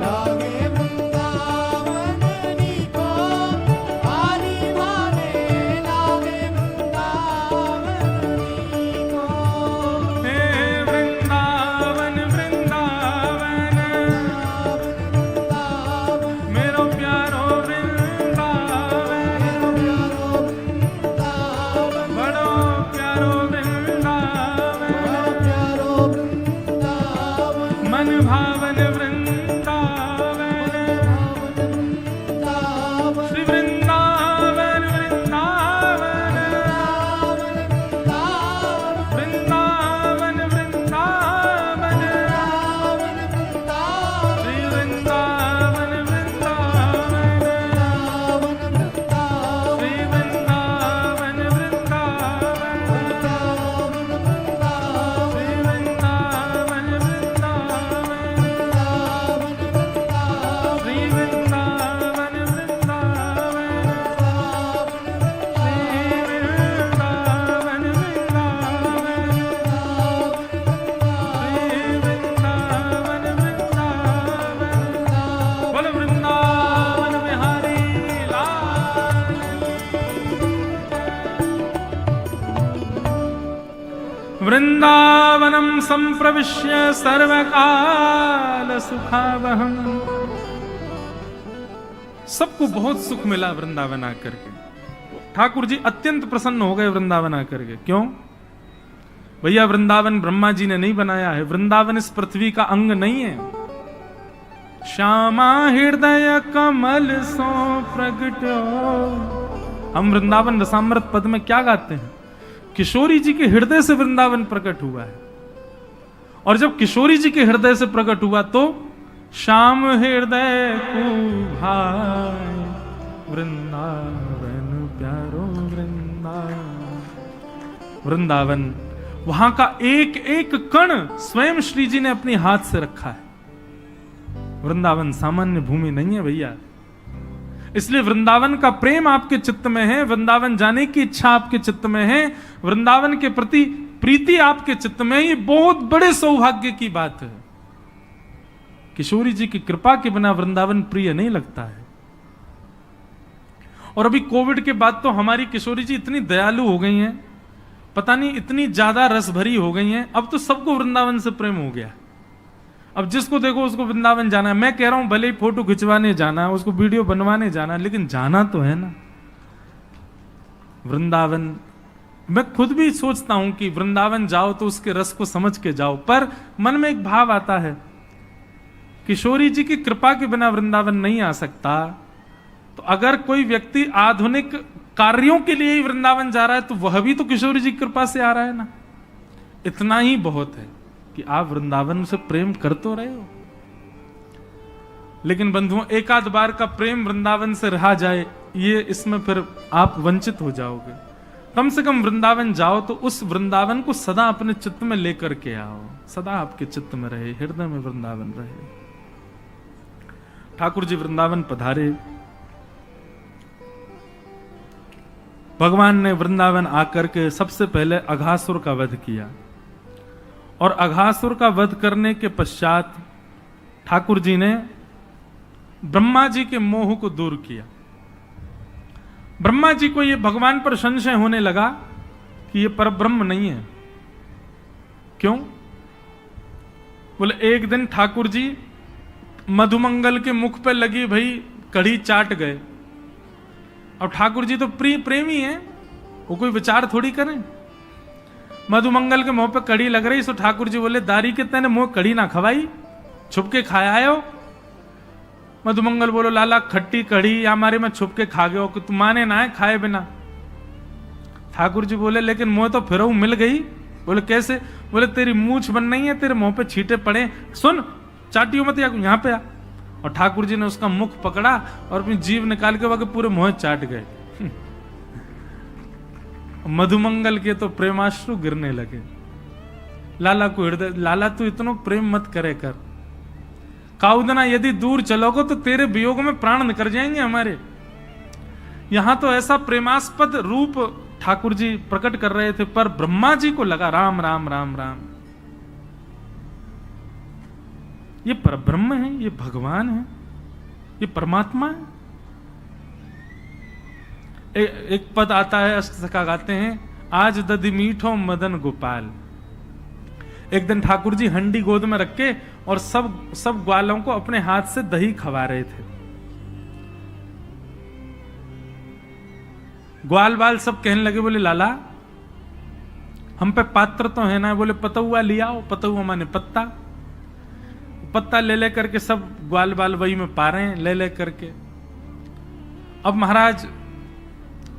लागे वृंदावन नी को, आली माने लागे वृंदावन नी को। हे वृंदावन वृंदावन, मेरो प्यारो वृंदावन, बड़ो प्यारो वृंदावन, मन भावन वृंदावन। श्री वृंदावन वृंदावन, वृंदावन वृंदावन, श्री वृंदावन वृंदावन, श्री वृंदावन वृंदावन, श्री वृंदावन वृंदावन, श्री वृंदावन वृंदावनम संप्रविश्य सर्वकाल सुखावहम। सबको बहुत सुख मिला वृंदावन आकर के। ठाकुर जी अत्यंत प्रसन्न हो गए वृंदावन आकर के। क्यों भैया? वृंदावन ब्रह्मा जी ने नहीं बनाया है, वृंदावन इस पृथ्वी का अंग नहीं है। श्यामा हृदय कमल सो प्रगटो। हम वृंदावन रसामृत पद में क्या गाते हैं? किशोरी जी के हृदय से वृंदावन प्रकट हुआ है। और जब किशोरी जी के हृदय से प्रकट हुआ तो श्याम हृदय को भाई वृंदावन प्यारो वृंदावन। वृंदावन वहां का एक एक कण स्वयं श्री जी ने अपने हाथ से रखा है। वृंदावन सामान्य भूमि नहीं है भैया। इसलिए वृंदावन का प्रेम आपके चित्त में है, वृंदावन जाने की इच्छा आपके चित्त में है, वृंदावन के प्रति प्रीति आपके चित्त में, ये बहुत बड़े सौभाग्य की बात है। किशोरी जी की कृपा के बिना वृंदावन प्रिय नहीं लगता है। और अभी कोविड के बाद तो हमारी किशोरी जी इतनी दयालु हो गई हैं, पता नहीं इतनी ज्यादा रस भरी हो गई हैं, अब तो सबको वृंदावन से प्रेम हो गया। अब जिसको देखो उसको वृंदावन जाना है। मैं कह रहा हूं भले ही फोटो खिंचवाने जाना है, उसको वीडियो बनवाने जाना है, लेकिन जाना तो है ना वृंदावन। मैं खुद भी सोचता हूं कि वृंदावन जाओ तो उसके रस को समझ के जाओ, पर मन में एक भाव आता है किशोरी जी की कृपा के बिना वृंदावन नहीं आ सकता। तो अगर कोई व्यक्ति आधुनिक कार्यों के लिए ही वृंदावन जा रहा है तो वह भी तो किशोरी जी की कृपा से आ रहा है ना। इतना ही बहुत है कि आप वृंदावन से प्रेम कर तो रहे हो। लेकिन बंधुओं, एक आध बार का प्रेम वृंदावन से रहा जाए, ये इसमें फिर आप वंचित हो जाओगे। कम से कम वृंदावन जाओ तो उस वृंदावन को सदा अपने चित्त में लेकर के आओ, सदा आपके चित्त में रहे, हृदय में वृंदावन रहे। ठाकुर जी वृंदावन पधारे। भगवान ने वृंदावन आकर के सबसे पहले अघासुर का वध किया, और अघासुर का वध करने के पश्चात ठाकुर जी ने ब्रह्मा जी के मोह को दूर किया। ब्रह्मा जी को यह भगवान पर संशय होने लगा कि यह परब्रह्म नहीं है। क्यों? बोले एक दिन ठाकुर जी मधुमंगल के मुख पे लगी भई कढ़ी चाट गए। अब ठाकुर जी तो प्रेमी हैं, वो कोई विचार थोड़ी करें। मधुमंगल के मुंह पे कड़ी लग रही, सो ठाकुर जी बोले दारी के तेने मुंह कड़ी ना खवाई, छुप के खाया आयो। मधुमंगल बोलो लाला खट्टी कड़ी या हमारे में छुप के खा गयो कि तू माने ना है खाए बिना। ठाकुर जी बोले लेकिन मुंह तो फिर मिल गई। बोले कैसे? बोले तेरी मूछ बन नहीं है, तेरे मुंह पे छींटे पड़े, सुन चाटियो मत, यहाँ पे आ। और ठाकुर जी ने उसका मुख पकड़ा और अपनी जीभ निकाल के वहां पूरे मुंह चाट गए। मधुमंगल के तो प्रेमाश्रु गिरने लगे। लाला को हृदय, लाला तू इतना प्रेम मत करे कर, काउदना यदि दूर चलोगे तो तेरे वियोग में प्राण निकल जाएंगे हमारे। यहां तो ऐसा प्रेमास्पद रूप ठाकुर जी प्रकट कर रहे थे, पर ब्रह्मा जी को लगा राम राम राम राम, ये परब्रह्म है, ये भगवान है, ये परमात्मा है। एक पद आता है, अष्टसखा गाते हैं, आज दधि मीठो मदन गोपाल। एक दिन ठाकुर जी हंडी गोद में रख के और सब ग्वालों को अपने हाथ से दही खवा रहे थे। ग्वाल बाल सब कहने लगे, बोले लाला हम पे पात्र तो है ना। बोले पतुआ लिया आओ। पतुआ माने पत्ता। पत्ता ले ले करके सब ग्वाल बाल वही में पा रहे हैं, ले ले करके। अब महाराज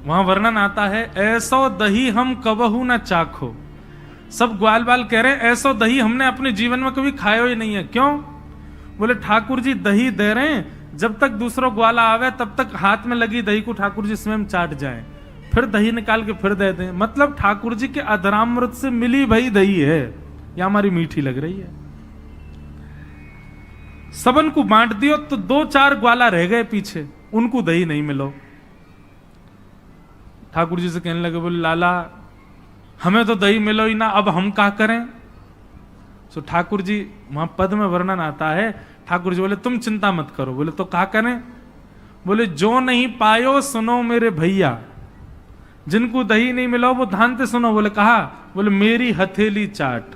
वहां वर्णन आता है, ऐसो दही हम कबहू ना चाखो। सब ग्वाल बाल कह रहे हैं ऐसो दही हमने अपने जीवन में कभी खाया ही नहीं है। क्यों? बोले ठाकुर जी दही दे रहे हैं, जब तक दूसरा ग्वाला आवे तब तक हाथ में लगी दही को ठाकुर जी स्वयं चाट जाए, फिर दही निकाल के फिर दे दें। मतलब ठाकुर जी के अधरामृत से मिली भई दही है, या हमारी मीठी लग रही है। सबन को बांट दियो तो 2-4 ग्वाला रह गए पीछे, उनको दही नहीं मिलो। ठाकुर जी से कहने लगे, बोले लाला हमें तो दही मिलो ही ना, अब हम क्या करें? सो ठाकुर जी वहां पद में वर्णन आता है, ठाकुर जी बोले तुम चिंता मत करो। बोले तो क्या करें? बोले जो नहीं पायो सुनो मेरे भैया, जिनको दही नहीं मिलो वो ध्यान से सुनो। बोले कहा? बोले मेरी हथेली चाट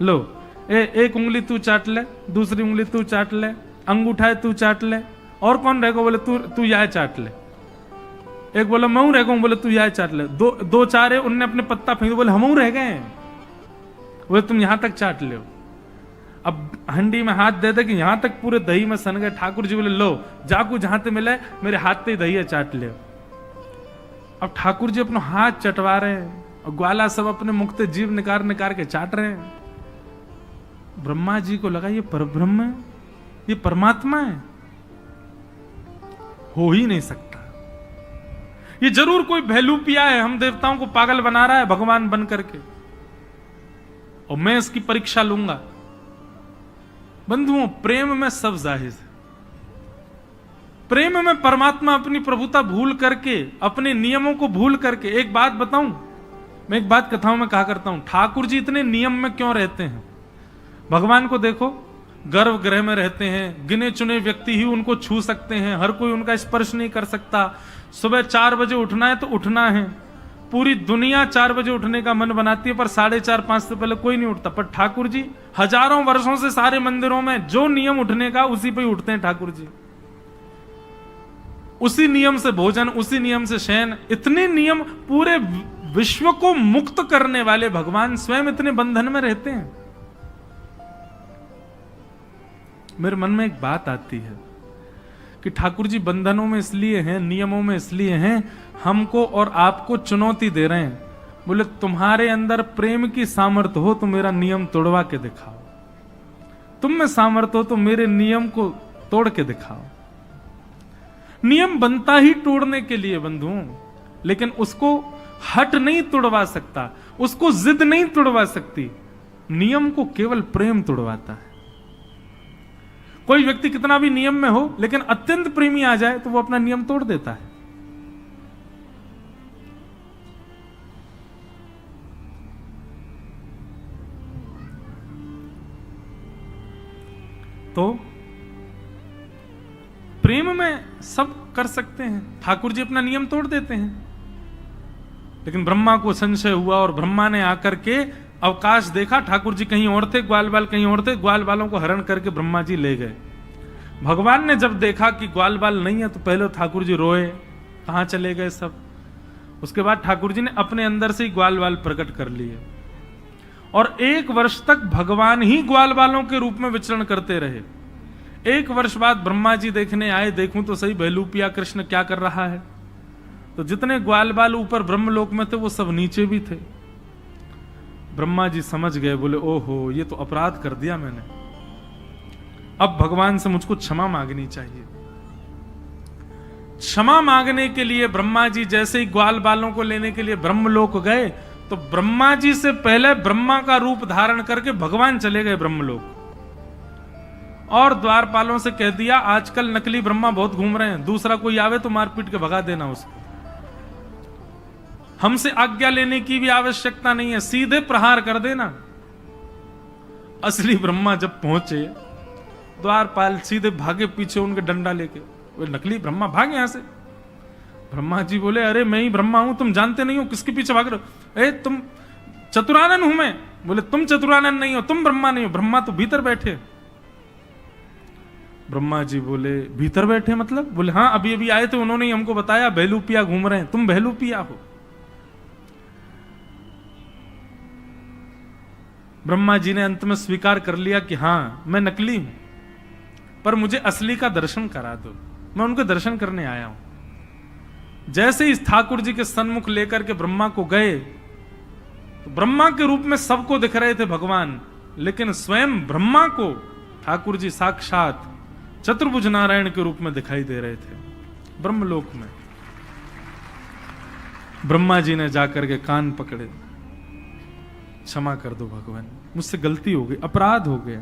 लो, एक उंगली तू चाट ले, दूसरी उंगली तू चाट ले, अंगूठा तू चाट ले, और कौन रहेगा? बोले तू यह चाट ले। एक बोला मैं रह गऊं, बोले तू यह चाट ले। दो चार है, उनने अपने पत्ता फेंक, बोले हम रह गए, बोले तुम यहां तक चाट ले। अब हंडी में हाथ दे दे कि यहां तक पूरे दही में सन गए। ठाकुर जी बोले लो जाकू जहां ते मिले मेरे हाथ से दही चाट ले। अब ठाकुर जी अपना हाथ चटवा रहे हैं और ग्वाला सब अपने मुख से जीभ निकाल निकाल के चाट रहे हैं। ब्रह्मा जी को लगा ये परब्रह्म है, ये परमात्मा है, हो ही नहीं सकता, ये जरूर कोई भैलूपिया है, हम देवताओं को पागल बना रहा है भगवान बन करके, और मैं इसकी परीक्षा लूंगा। बंधुओं, प्रेम में सब जाहिर है। प्रेम में परमात्मा अपनी प्रभुता भूल करके, अपने नियमों को भूल करके, एक बात बताऊं, मैं एक बात कथाओं में कहा करता हूं, ठाकुर जी इतने नियम में क्यों रहते हैं? भगवान को देखो, गर्भगृह में रहते हैं, गिने चुने व्यक्ति ही उनको छू सकते हैं, हर कोई उनका स्पर्श नहीं कर सकता। सुबह 4 बजे उठना है तो उठना है, पूरी दुनिया 4 बजे उठने का मन बनाती है, पर 4:30-5 से पहले कोई नहीं उठता। पर ठाकुर जी हजारों वर्षों से सारे मंदिरों में जो नियम उठने का, उसी पे ही उठते हैं ठाकुर जी। उसी नियम से भोजन, उसी नियम से शयन, इतने नियम, पूरे विश्व को मुक्त करने वाले भगवान स्वयं इतने बंधन में रहते हैं। मेरे मन में एक बात आती है कि ठाकुर जी बंधनों में इसलिए हैं, नियमों में इसलिए हैं, हमको और आपको चुनौती दे रहे हैं। बोले तुम्हारे अंदर प्रेम की सामर्थ्य हो तो मेरा नियम तोड़वा के दिखाओ, तुम में सामर्थ्य हो तो मेरे नियम को तोड़ के दिखाओ। नियम बनता ही तोड़ने के लिए बंधुओं, लेकिन उसको हट नहीं तोड़वा सकता, उसको जिद नहीं तोड़वा सकती, नियम को केवल प्रेम तोड़वाता है। कोई व्यक्ति कितना भी नियम में हो, लेकिन अत्यंत प्रेमी आ जाए तो वो अपना नियम तोड़ देता है। तो प्रेम में सब कर सकते हैं, ठाकुर जी अपना नियम तोड़ देते हैं। लेकिन ब्रह्मा को संशय हुआ और ब्रह्मा ने आकर के अवकाश देखा, ठाकुर जी कहीं और थे, ग्वाल बाल कहीं और थे, ग्वाल बालों को हरण करके ब्रह्मा जी ले गए। भगवान ने जब देखा कि ग्वाल बाल नहीं है तो पहले ठाकुर जी रोए, कहां चले गए सब। उसके बाद ठाकुर जी ने अपने अंदर से ही ग्वाल बाल प्रकट कर लिए और 1 वर्ष तक भगवान ही ग्वाल बालों के रूप में विचरण करते रहे। 1 वर्ष बाद ब्रह्मा जी देखने आए, देखूं तो सही भैलूपिया कृष्ण क्या कर रहा है। तो जितने ग्वाल बाल ऊपर ब्रह्मलोक में थे वो सब नीचे भी थे। ब्रह्मा जी समझ गए, बोले ओहो ये तो अपराध कर दिया मैंने, अब भगवान से मुझको क्षमा मांगनी चाहिए। क्षमा मांगने के लिए ब्रह्मा जी जैसे ही ग्वाल बालों को लेने के लिए ब्रह्मलोक गए, तो ब्रह्मा जी से पहले ब्रह्मा का रूप धारण करके भगवान चले गए ब्रह्मलोक और द्वारपालों से कह दिया आजकल नकली ब्रह्मा बहुत घूम रहे हैं, दूसरा कोई आवे तो मारपीट के भगा देना उसको, हमसे आज्ञा लेने की भी आवश्यकता नहीं है, सीधे प्रहार कर देना। असली ब्रह्मा जब पहुंचे, द्वारपाल सीधे भागे पीछे उनके डंडा लेके, वो नकली ब्रह्मा भागे यहां से। ब्रह्मा जी बोले अरे मैं ही ब्रह्मा हूं, तुम जानते नहीं हो किसके पीछे भाग रहे हो? ए तुम चतुरानन हूं मैं। बोले तुम चतुरानन नहीं हो, तुम ब्रह्मा नहीं हो, ब्रह्मा तो भीतर बैठे। ब्रह्मा जी बोले भीतर बैठे मतलब? बोले हाँ अभी अभी आए थे, उन्होंने ही हमको बताया भैलूपिया घूम रहे हैं, तुम भैलूपिया हो। ब्रह्मा जी ने अंत में स्वीकार कर लिया कि हाँ मैं नकली हूं, पर मुझे असली का दर्शन करा दो, मैं उनके दर्शन करने आया हूं। जैसे ही ठाकुर जी के सन्मुख लेकर के ब्रह्मा को गए, तो ब्रह्मा के रूप में सबको दिख रहे थे भगवान, लेकिन स्वयं ब्रह्मा को ठाकुर जी साक्षात चतुर्भुज नारायण के रूप में दिखाई दे रहे थे ब्रह्मलोक में। ब्रह्मा जी ने जाकर के कान पकड़े, क्षमा कर दो भगवान, मुझसे गलती हो गई, अपराध हो गया।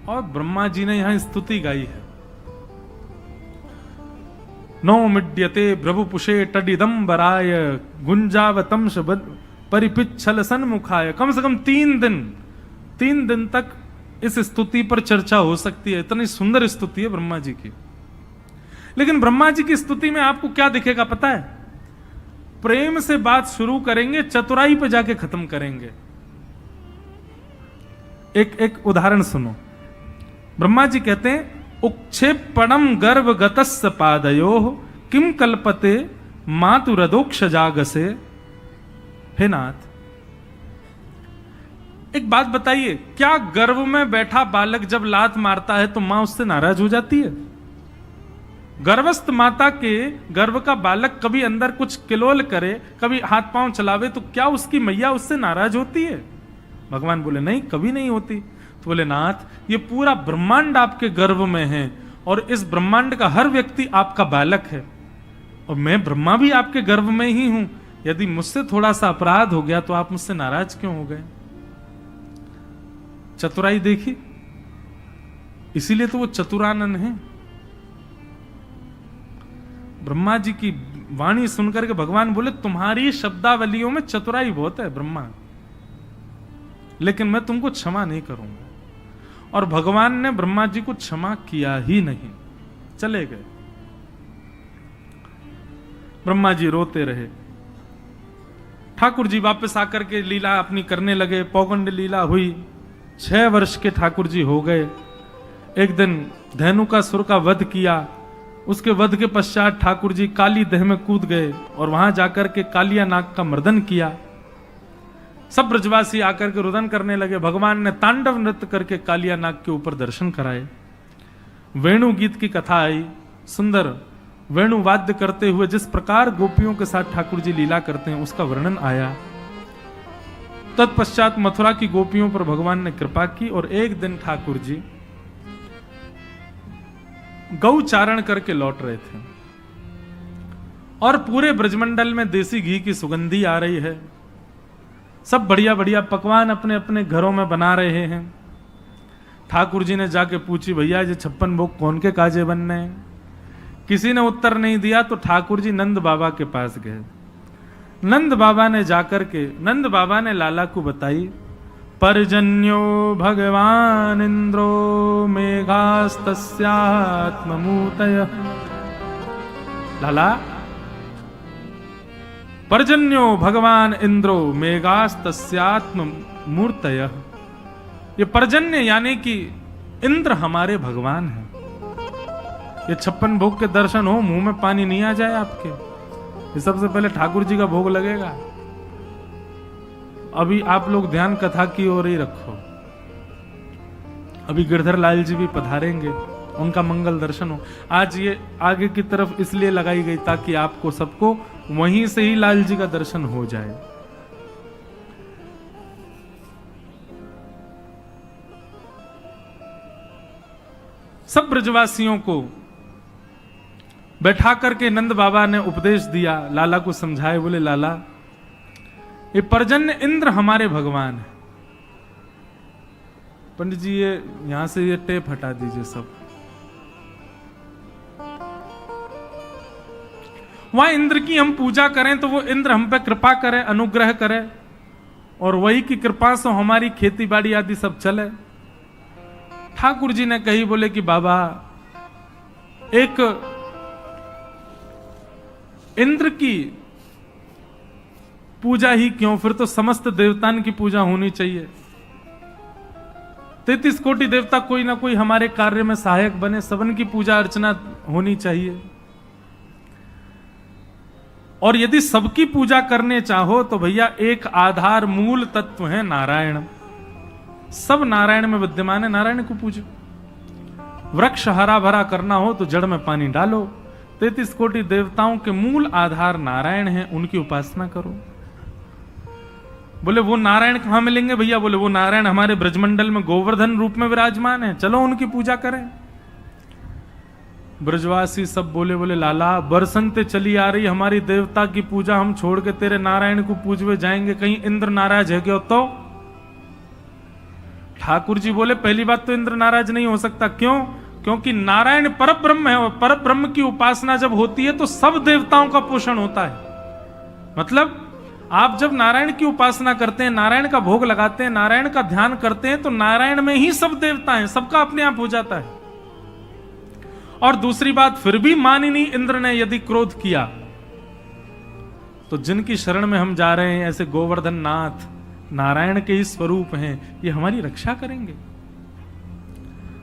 और ब्रह्मा जी ने यहां स्तुति गाई है, नो मिड्यते प्रभुपुषे टडिदंबराय गुंजावतम परिपिच्छल सन्मुखाय। कम से कम 3 दिन तक इस स्तुति पर चर्चा हो सकती है, इतनी सुंदर स्तुति है ब्रह्मा जी की। लेकिन ब्रह्मा जी की स्तुति में आपको क्या दिखेगा पता है? प्रेम से बात शुरू करेंगे, चतुराई पे जाके खत्म करेंगे। एक उदाहरण सुनो। ब्रह्मा जी कहते हैं उक्षेपणम गर्भ गतस्य पादयो किम कल्पते मातुरदोक्ष जागसे। हे नाथ, एक बात बताइए, क्या गर्भ में बैठा बालक जब लात मारता है तो मां उससे नाराज हो जाती है? गर्भस्थ माता के गर्भ का बालक कभी अंदर कुछ किलोल करे, कभी हाथ पांव चलावे, तो क्या उसकी मैया उससे नाराज होती है? भगवान बोले नहीं, कभी नहीं होती। तो बोले नाथ, ये पूरा ब्रह्मांड आपके गर्भ में है और इस ब्रह्मांड का हर व्यक्ति आपका बालक है और मैं ब्रह्मा भी आपके गर्भ में ही हूं। यदि मुझसे थोड़ा सा अपराध हो गया तो आप मुझसे नाराज क्यों हो गए? चतुराई देखी, इसीलिए तो वो चतुरानन है। ब्रह्मा जी की वाणी सुनकर के भगवान बोले तुम्हारी शब्दावलियों में चतुराई बहुत है ब्रह्मा, लेकिन मैं तुमको क्षमा नहीं करूंगा। और भगवान ने ब्रह्मा जी को क्षमा किया ही नहीं, चले गए। ब्रह्मा जी रोते रहे। ठाकुर जी वापस आकर के लीला अपनी करने लगे। पौगंड लीला हुई, 6 वर्ष के ठाकुर जी हो गए। एक दिन धेनुकासुर का वध किया। उसके वध के पश्चात ठाकुर जी काली दह में कूद गए और वहां जाकर के कालिया नाग का मर्दन किया। सब ब्रजवासी आकर के रुदन करने लगे। भगवान ने तांडव नृत्य करके कालिया नाग के ऊपर दर्शन कराए। वेणु गीत की कथा आई, सुंदर वेणु वाद्य करते हुए जिस प्रकार गोपियों के साथ ठाकुर जी लीला करते हैं उसका वर्णन आया। तत्पश्चात मथुरा की गोपियों पर भगवान ने कृपा की और एक दिन ठाकुर जी गौ चारण करके लौट रहे थे और पूरे ब्रजमंडल में देसी घी की सुगंधी आ रही है। सब बढ़िया बढ़िया पकवान अपने अपने घरों में बना रहे हैं। ठाकुर जी ने जाके पूछी, भैया ये 56 भोग कौन के काजे बनने हैं? किसी ने उत्तर नहीं दिया तो ठाकुर जी नंद बाबा के पास गए। नंद बाबा ने जाकर के नंद बाबा ने लाला को बताई, पर्जन्यो भगवान इंद्रो मेघास्तस्यात्ममूर्तय। लाला, पर्जन्यो भगवान इंद्रो मेघास्तस्यात्ममूर्तय। ये पर्जन्य यानी कि इंद्र हमारे भगवान हैं। ये 56 भोग के दर्शन हो, मुंह में पानी नहीं आ जाए आपके। ये सबसे पहले ठाकुर जी का भोग लगेगा। अभी आप लोग ध्यान कथा की ओर ही रखो। अभी गिरधर लाल जी भी पधारेंगे, उनका मंगल दर्शन हो। आज ये आगे की तरफ इसलिए लगाई गई ताकि आपको सबको वहीं से ही लाल जी का दर्शन हो जाए। सब ब्रजवासियों को बैठा करके नंद बाबा ने उपदेश दिया, लाला को समझाए। बोले लाला, ये पर्जन्य इंद्र हमारे भगवान है। पंडित जी ये यहां से ये टेप हटा दीजिए सब। वहां इंद्र की हम पूजा करें तो वो इंद्र हम पे कृपा करे, अनुग्रह करे और वही की कृपा से हमारी खेती बाड़ी आदि सब चले। ठाकुर जी ने कही, बोले कि बाबा एक इंद्र की पूजा ही क्यों, फिर तो समस्त देवताओं की पूजा होनी चाहिए। 33 कोटि देवता कोई ना कोई हमारे कार्य में सहायक बने, सबन की पूजा अर्चना होनी चाहिए। और यदि सबकी पूजा करने चाहो तो भैया एक आधार मूल तत्व है नारायण। सब नारायण में विद्यमान है, नारायण को पूजो। वृक्ष हरा भरा करना हो तो जड़ में पानी डालो। 33 कोटि देवताओं के मूल आधार नारायण है, उनकी उपासना करो। बोले वो नारायण कहां मिलेंगे भैया? बोले वो नारायण हमारे ब्रजमंडल में गोवर्धन रूप में विराजमान है, चलो उनकी पूजा करें। ब्रजवासी सब बोले लाला, बरसंते चली आ रही हमारी देवता की पूजा, हम छोड़ के तेरे नारायण को पूजवे जाएंगे, कहीं इंद्र नाराज है क्या? तो ठाकुर जी बोले पहली बात तो इंद्र नाराज नहीं हो सकता। क्यों? क्योंकि नारायण परब्रह्म है और परब्रह्म की उपासना जब होती है तो सब देवताओं का पोषण होता है। मतलब आप जब नारायण की उपासना करते हैं, नारायण का भोग लगाते हैं, नारायण का ध्यान करते हैं तो नारायण में ही सब देवता हैं, सबका अपने आप हो जाता है। और दूसरी बात, फिर भी मानिनी इंद्र ने यदि क्रोध किया तो जिनकी शरण में हम जा रहे हैं, ऐसे गोवर्धन नाथ नारायण के ही स्वरूप हैं, ये हमारी रक्षा करेंगे।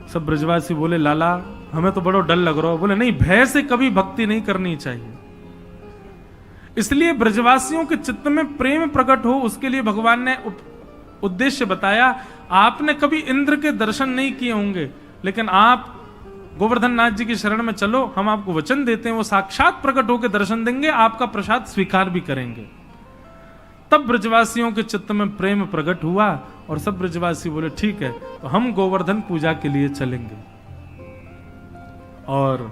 सब ब्रजवासी बोले लाला हमें तो बड़ा डर लग रहा है। बोले नहीं, भय से कभी भक्ति नहीं करनी चाहिए। इसलिए ब्रजवासियों के चित्त में प्रेम प्रकट हो, उसके लिए भगवान ने उद्देश्य बताया। आपने कभी इंद्र के दर्शन नहीं किए होंगे, लेकिन आप गोवर्धन नाथ जी की शरण में चलो, हम आपको वचन देते हैं, वो साक्षात प्रकट होकर दर्शन देंगे, आपका प्रसाद स्वीकार भी करेंगे। तब ब्रजवासियों के चित्त में प्रेम प्रकट हुआ और सब ब्रजवासी बोले ठीक है, तो हम गोवर्धन पूजा के लिए चलेंगे। और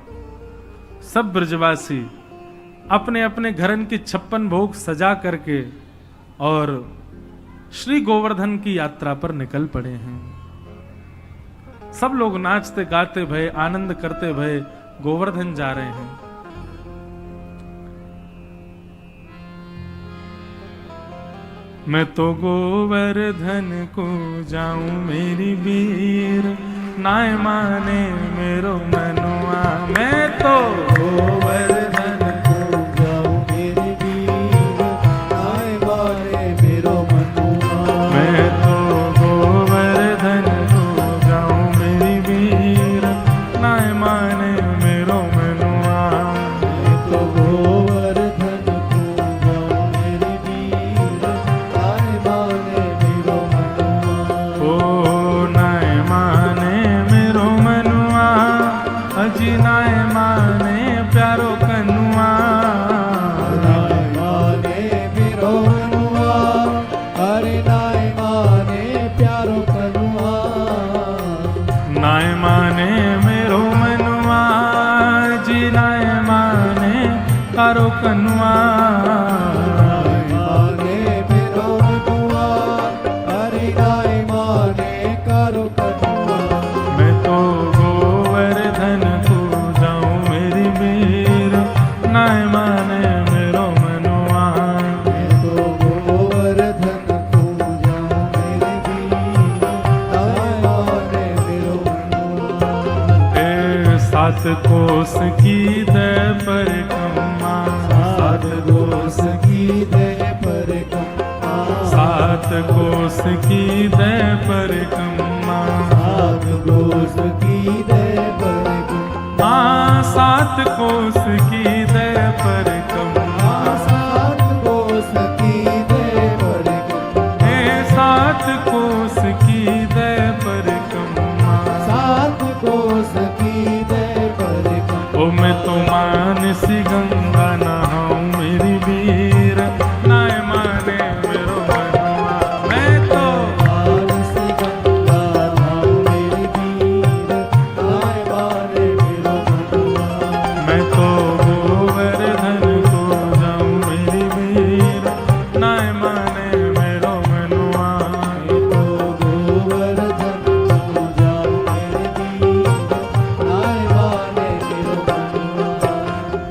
सब ब्रजवासी अपने अपने घरन की 56 भोग सजा करके और श्री गोवर्धन की यात्रा पर निकल पड़े हैं। सब लोग नाचते गाते भय, आनंद करते भय गोवर्धन जा रहे हैं। मैं तो गोवर्धन को जाऊं मेरी वीर, नाय माने मेरो मनुआ। मैं तो गोवर्धन को जाऊं मेरी वीर, नाय माने मेरो मनुआ। मैं तो गोवर्धन को जाऊं मेरी वीर, नाय माने मेरो मनुआ। मैं तो गोवर्धन को जाऊं मेरी वीर, नाय माने मेरो मनुआ। ओ नाय माने मेरो मनुआ, अजी नाय माने प्यारो कनुआ। नाय माने मेरो मनुआ, अरे नाय माने प्यारो कनुआ। नाय माने मेरो मनुआ, जी नाय माने प्यारो कनुआ। नाय माने मेरो मनुआ, अरे नाय माने प्यारो कनुआ। मैं तो गोवर्धन को जाऊं मेरी वीर, नाय माने मेरो मनुआ। मैं तो गोवर्धन को जाऊं मेरी वीर, नाय माने मेरो मनुआ। ए 7 कोस की दे परिक्रमा, 7 कोस की दे परिक्रमा। 7 कोस की दे परिक्रमा, 7 कोस की दे परिक्रमा। हाँ 7 कोस की दे परिक्रमा, 7 कोस की दे परिक्रमा। ए 7 कोस की दे परिक्रमा, 7 कोस की दे परिक्रमा। ओ मैं तो मानसी गंगा नहाऊं मेरी वीर, नाय माने मेरो मनुआ। मैं तो मानसी गंगा नहाऊं मेरी वीर, नाय माने मेरो मनुआ। मैं तो गोवर्धन को जाऊं मेरी वीर, नाय माने मेरो मनुआ। मैं तो गोवर्धन को जाऊं मेरी वीर, नाय माने मेरो मनुआ।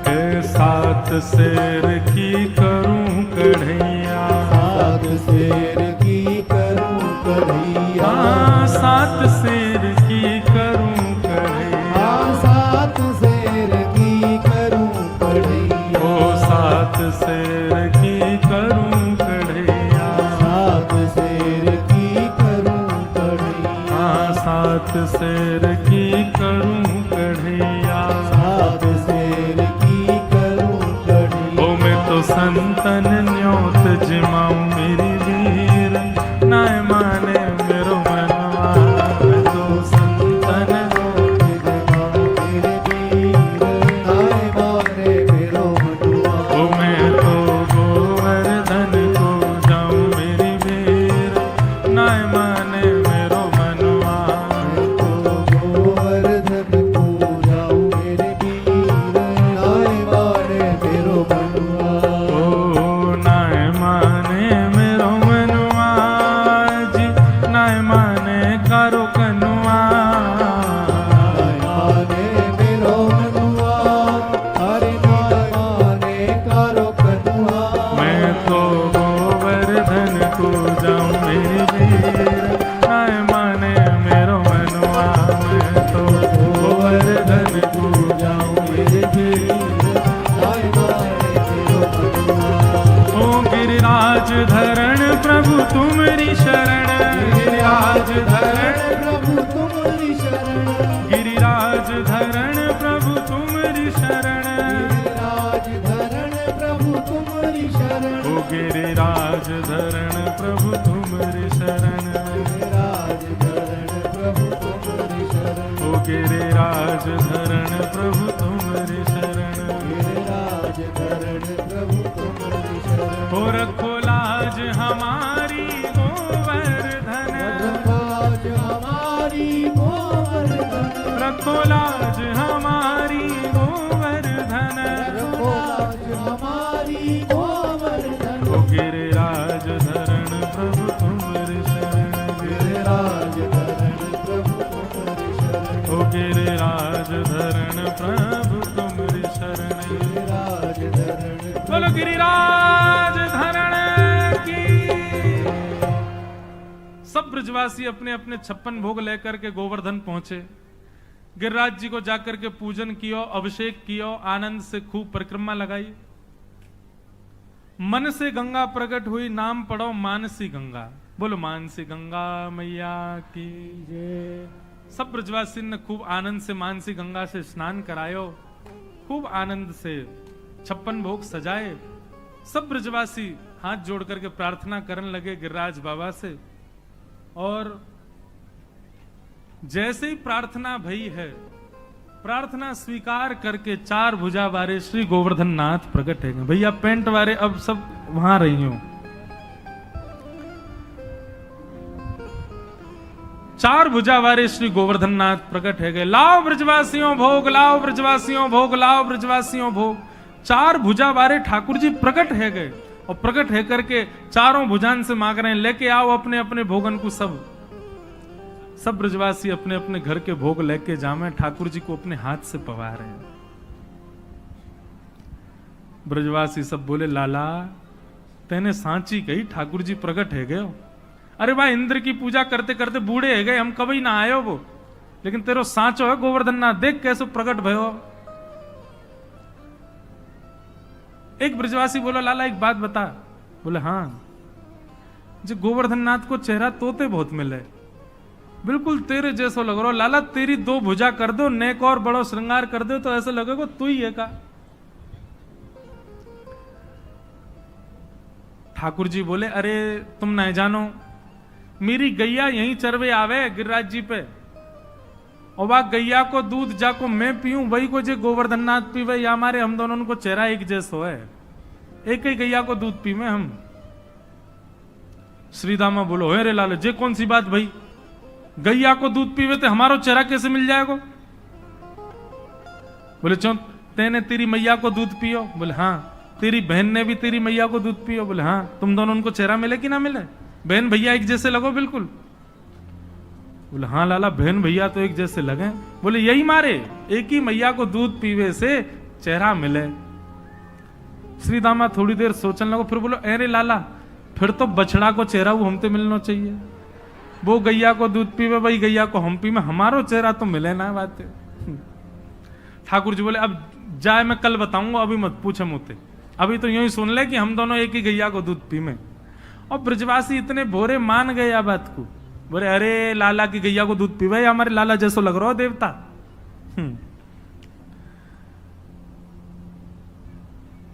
ए 7 शेर की करूं कढ़ैया, 7 शेर की करूं कढ़ैया। हाँ 7 शेर की करूं कढ़ैया, 7 शेर की करूं कढ़ैया। ओ 7 शेर की करूं कढ़ैया, 7 शेर की करूं कढ़ैया। हाँ 7 शेर की करूं कढ़ैया, 7 शेर की करूं कढ़ैया। ओ मैं तो संतन न्योत जिमाऊं मेरी वीर, नाय माने मेरो मनुआ। मैं तो संतन न्योत जिमाऊं मेरी वीर, नाय माने मेरो मनुआ। ओ मैं तो गोवर्धन को जाऊं मेरी वीर, नाय माने मेरो मनुआ। मैं तो गोवर्धन को जाऊं मेरी वीर, नाय माने मेरो मनुआ। ओ नाय माने मेरो मनुआ, जी नाय माने कारो कनुआ। नाय माने मेरो मनुआ, अरे नाय माने कारो कनुआ। मैं तो गोवर्धन को जाऊं मेरी वीर, नाय माने मेरो मनुआ। मैं तो गोवर्धन को जाऊं मेरी वीर, नाय माने मेरो मनुआ। ओ गिरिराज धरण प्रभु तुम्हारी शरण, गिरिराज धरण प्रभु तुम्हारी शरण। गिरिराज धरण प्रभु तुम्हारी शरण, गिरिराज धरण प्रभु तुम्हारी शरण। ओ गिरिराज धरण प्रभु तुम्हारी शरण, गिरिराज धरण प्रभु तुम्हारी शरण। ओ गिरिराज गिरिराज धरण प्रभु तुम्हारी शरण, गिरिराज धरण प्रभु तुम्हारी शरण। हो रखो लाज हमारी गोवर्धन, रखो लाज हमारी गोवर्धन, रखो लाज हमारी गोवर्धन, रखो लाज हमारी गोवर्धन। हो गिरिराज धरण प्रभु तुम्हारी शरण, गिरिराज धरण प्रभु तुम्हारी शरण, हो गिरिराज धरण प्रभु तुम्हारी शरण। गिरिराज धरण बोलो गिरिराज धरण की। सब ब्रजवासी अपने अपने 56 भोग लेकर के गोवर्धन पहुंचे। गिरिराज जी को जाकर के पूजन कियो, अभिषेक कियो, आनंद से खूब परिक्रमा लगाई। मन से गंगा प्रकट हुई, नाम पढ़ो मानसी गंगा। बोलो मानसी गंगा मैया की जय। सब ब्रजवासी ने खूब आनंद से मानसी गंगा से स्नान करायो, खूब आनंद से 56 भोग सजाए। सब ब्रजवासी हाथ जोड़ करके प्रार्थना करने लगे गिरिराज बाबा से। और जैसे ही प्रार्थना भई है, प्रार्थना स्वीकार करके 4 भुजा वाले श्री गोवर्धन नाथ प्रकट है। भैया पेंट वाले अब सब वहां रही हो। 4 भुजा वाले श्री गोवर्धन नाथ प्रकट है गए। लाओ ब्रजवासियों भोग, लाओ ब्रजवासियों भोग, लाओ ब्रजवासियों भोग। 4 भुजा वाले ठाकुर जी प्रकट है गए और प्रकट है करके चारों भुजान से मांग रहे हैं, लेके आओ अपने अपने भोगन को। सब ब्रजवासी अपने अपने घर के भोग लेके जामे, ठाकुर जी को अपने हाथ से पवा रहे हैं। ब्रजवासी सब बोले लाला तेने सांची कही, ठाकुर जी प्रकट है गए। अरे भाई इंद्र की पूजा करते करते बूढ़े है गए, हम कभी ना आयो वो, लेकिन तेरो सांचो है गोवर्धन नाथ, देख कैसे प्रकट भयो। एक ब्रजवासी बोला लाला एक बात बता। बोले हाँ, जो गोवर्धन नाथ को चेहरा तोते बहुत मिले, बिल्कुल तेरे जैसो लग रहा। लाला तेरी 2 भुजा कर दो, नेक और बड़ो श्रृंगार कर दो तो ऐसे लगेगा तू ही है का। ठाकुर जी बोले अरे तुम नहीं जानो, मेरी गैया यहीं चरवे आवे गिरिराज जी पे, और वह गैया को दूध जाको मैं पीऊं, वही को जे गोवर्धन नाथ पीवे, या हमारे हम दोनों को चेहरा एक जैसो है, एक ही गैया को दूध पीवे हम। श्रीदामा बोलो हे रे लाल, जे कौन सी बात भाई, गैया को दूध पीवे तो हमारो चेहरा कैसे मिल जाएगा। बोले चो तेने तेरी मैया को दूध पियो। बोले हाँ। तेरी बहन ने भी तेरी मैया को दूध पियो। बोले हाँ। तुम दोनों उनको चेहरा मिले कि ना मिले, बहन भैया एक जैसे लगो बिल्कुल। बोले हाँ लाला बहन भैया तो एक जैसे लगे। बोले यही मारे एक ही मैया को दूध पीवे से चेहरा मिले। श्री दामा थोड़ी देर सोचने लगो, फिर बोलो अरे लाला फिर तो बछड़ा को चेहरा वो हमसे मिलना चाहिए, वो गैया को दूध पीवे भाई गैया को हम पीवे, हमारो चेहरा तो मिले ना बात। ठाकुर जी बोले अब जाए मैं कल बताऊंगा, अभी मत पूछे मुझसे, अभी तो यूं ही सुन ले कि हम दोनों एक ही गैया को दूध पीवे। और ब्रजवासी इतने भोरे मान गए आ बात को, बोले अरे लाला की गैया को दूध पीवे, हमारे लाला जैसो लग रहा हो देवता।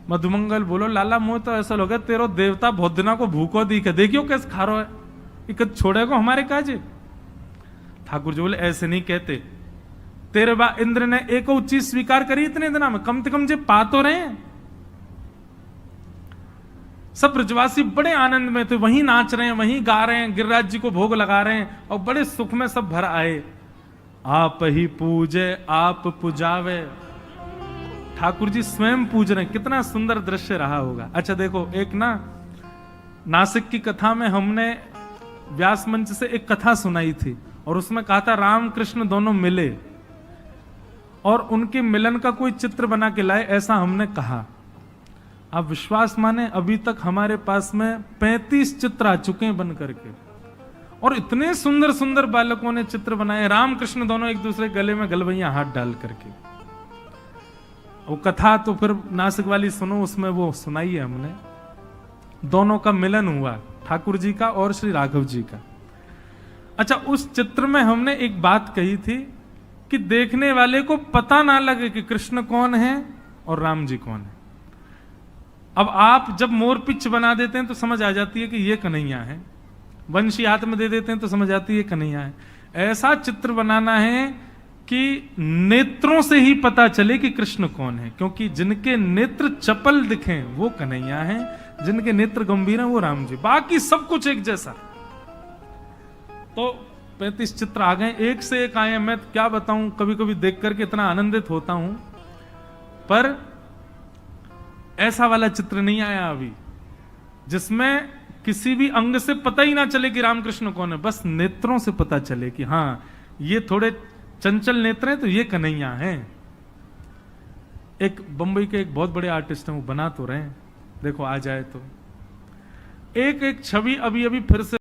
मधुमंगल बोलो लाला मुंह तो ऐसा लगे तेरो देवता बहुत दिना को भूखो दिखे, देखियो कैसे खा रहा है, इकत छोड़ेगा हमारे काजे। ठाकुर जी बोले ऐसे नहीं कहते, तेरे बा इंद्र ने एक चीज स्वीकार करी इतने दिना में, कम से कम जे पा तो रहे हैं। सब ब्रजवासी बड़े आनंद में थे, वहीं नाच रहे हैं, वहीं गा रहे हैं, गिरिराज जी को भोग लगा रहे हैं और बड़े सुख में सब भर आए। आप ही पूजे आप पुजावे, ठाकुर जी स्वयं पूज रहे हैं। कितना सुंदर दृश्य रहा होगा। अच्छा देखो, एक ना नासिक की कथा में हमने व्यास मंच से एक कथा सुनाई थी और उसमें कहा था राम कृष्ण दोनों मिले और उनके मिलन का कोई चित्र बना के लाए, ऐसा हमने कहा। आप विश्वास माने अभी तक हमारे पास में 35 चित्र आ चुके हैं बन करके, और इतने सुंदर सुंदर बालकों ने चित्र बनाए, राम कृष्ण दोनों एक दूसरे गले में गलवैया हाथ डाल करके। वो कथा तो फिर नासिक वाली सुनो, उसमें वो सुनाई है हमने, दोनों का मिलन हुआ, ठाकुर जी का और श्री राघव जी का। अच्छा, उस चित्र में हमने एक बात कही थी कि देखने वाले को पता ना लगे कि कृष्ण कौन है और राम जी कौन है। अब आप जब मोर पिच बना देते हैं तो समझ आ जाती है कि ये कन्हैया है, वंशी हाथ में दे देते हैं तो समझ आती है कन्हैया है। ऐसा चित्र बनाना है कि नेत्रों से ही पता चले कि कृष्ण कौन है, क्योंकि जिनके नेत्र चपल दिखें वो कन्हैया हैं, जिनके नेत्र गंभीर हैं वो राम जी, बाकी सब कुछ एक जैसा। तो 35 चित्र आ गए, एक से एक आए हैं। मैं क्या बताऊं, कभी कभी देख करके इतना आनंदित होता हूं, पर ऐसा वाला चित्र नहीं आया अभी जिसमें किसी भी अंग से पता ही ना चले कि रामकृष्ण कौन है, बस नेत्रों से पता चले कि हाँ ये थोड़े चंचल नेत्र हैं तो ये कन्हैया हैं। एक बंबई के एक बहुत बड़े आर्टिस्ट हैं, वो बना तो रहे हैं, देखो आ जाए तो एक एक छवि अभी अभी फिर से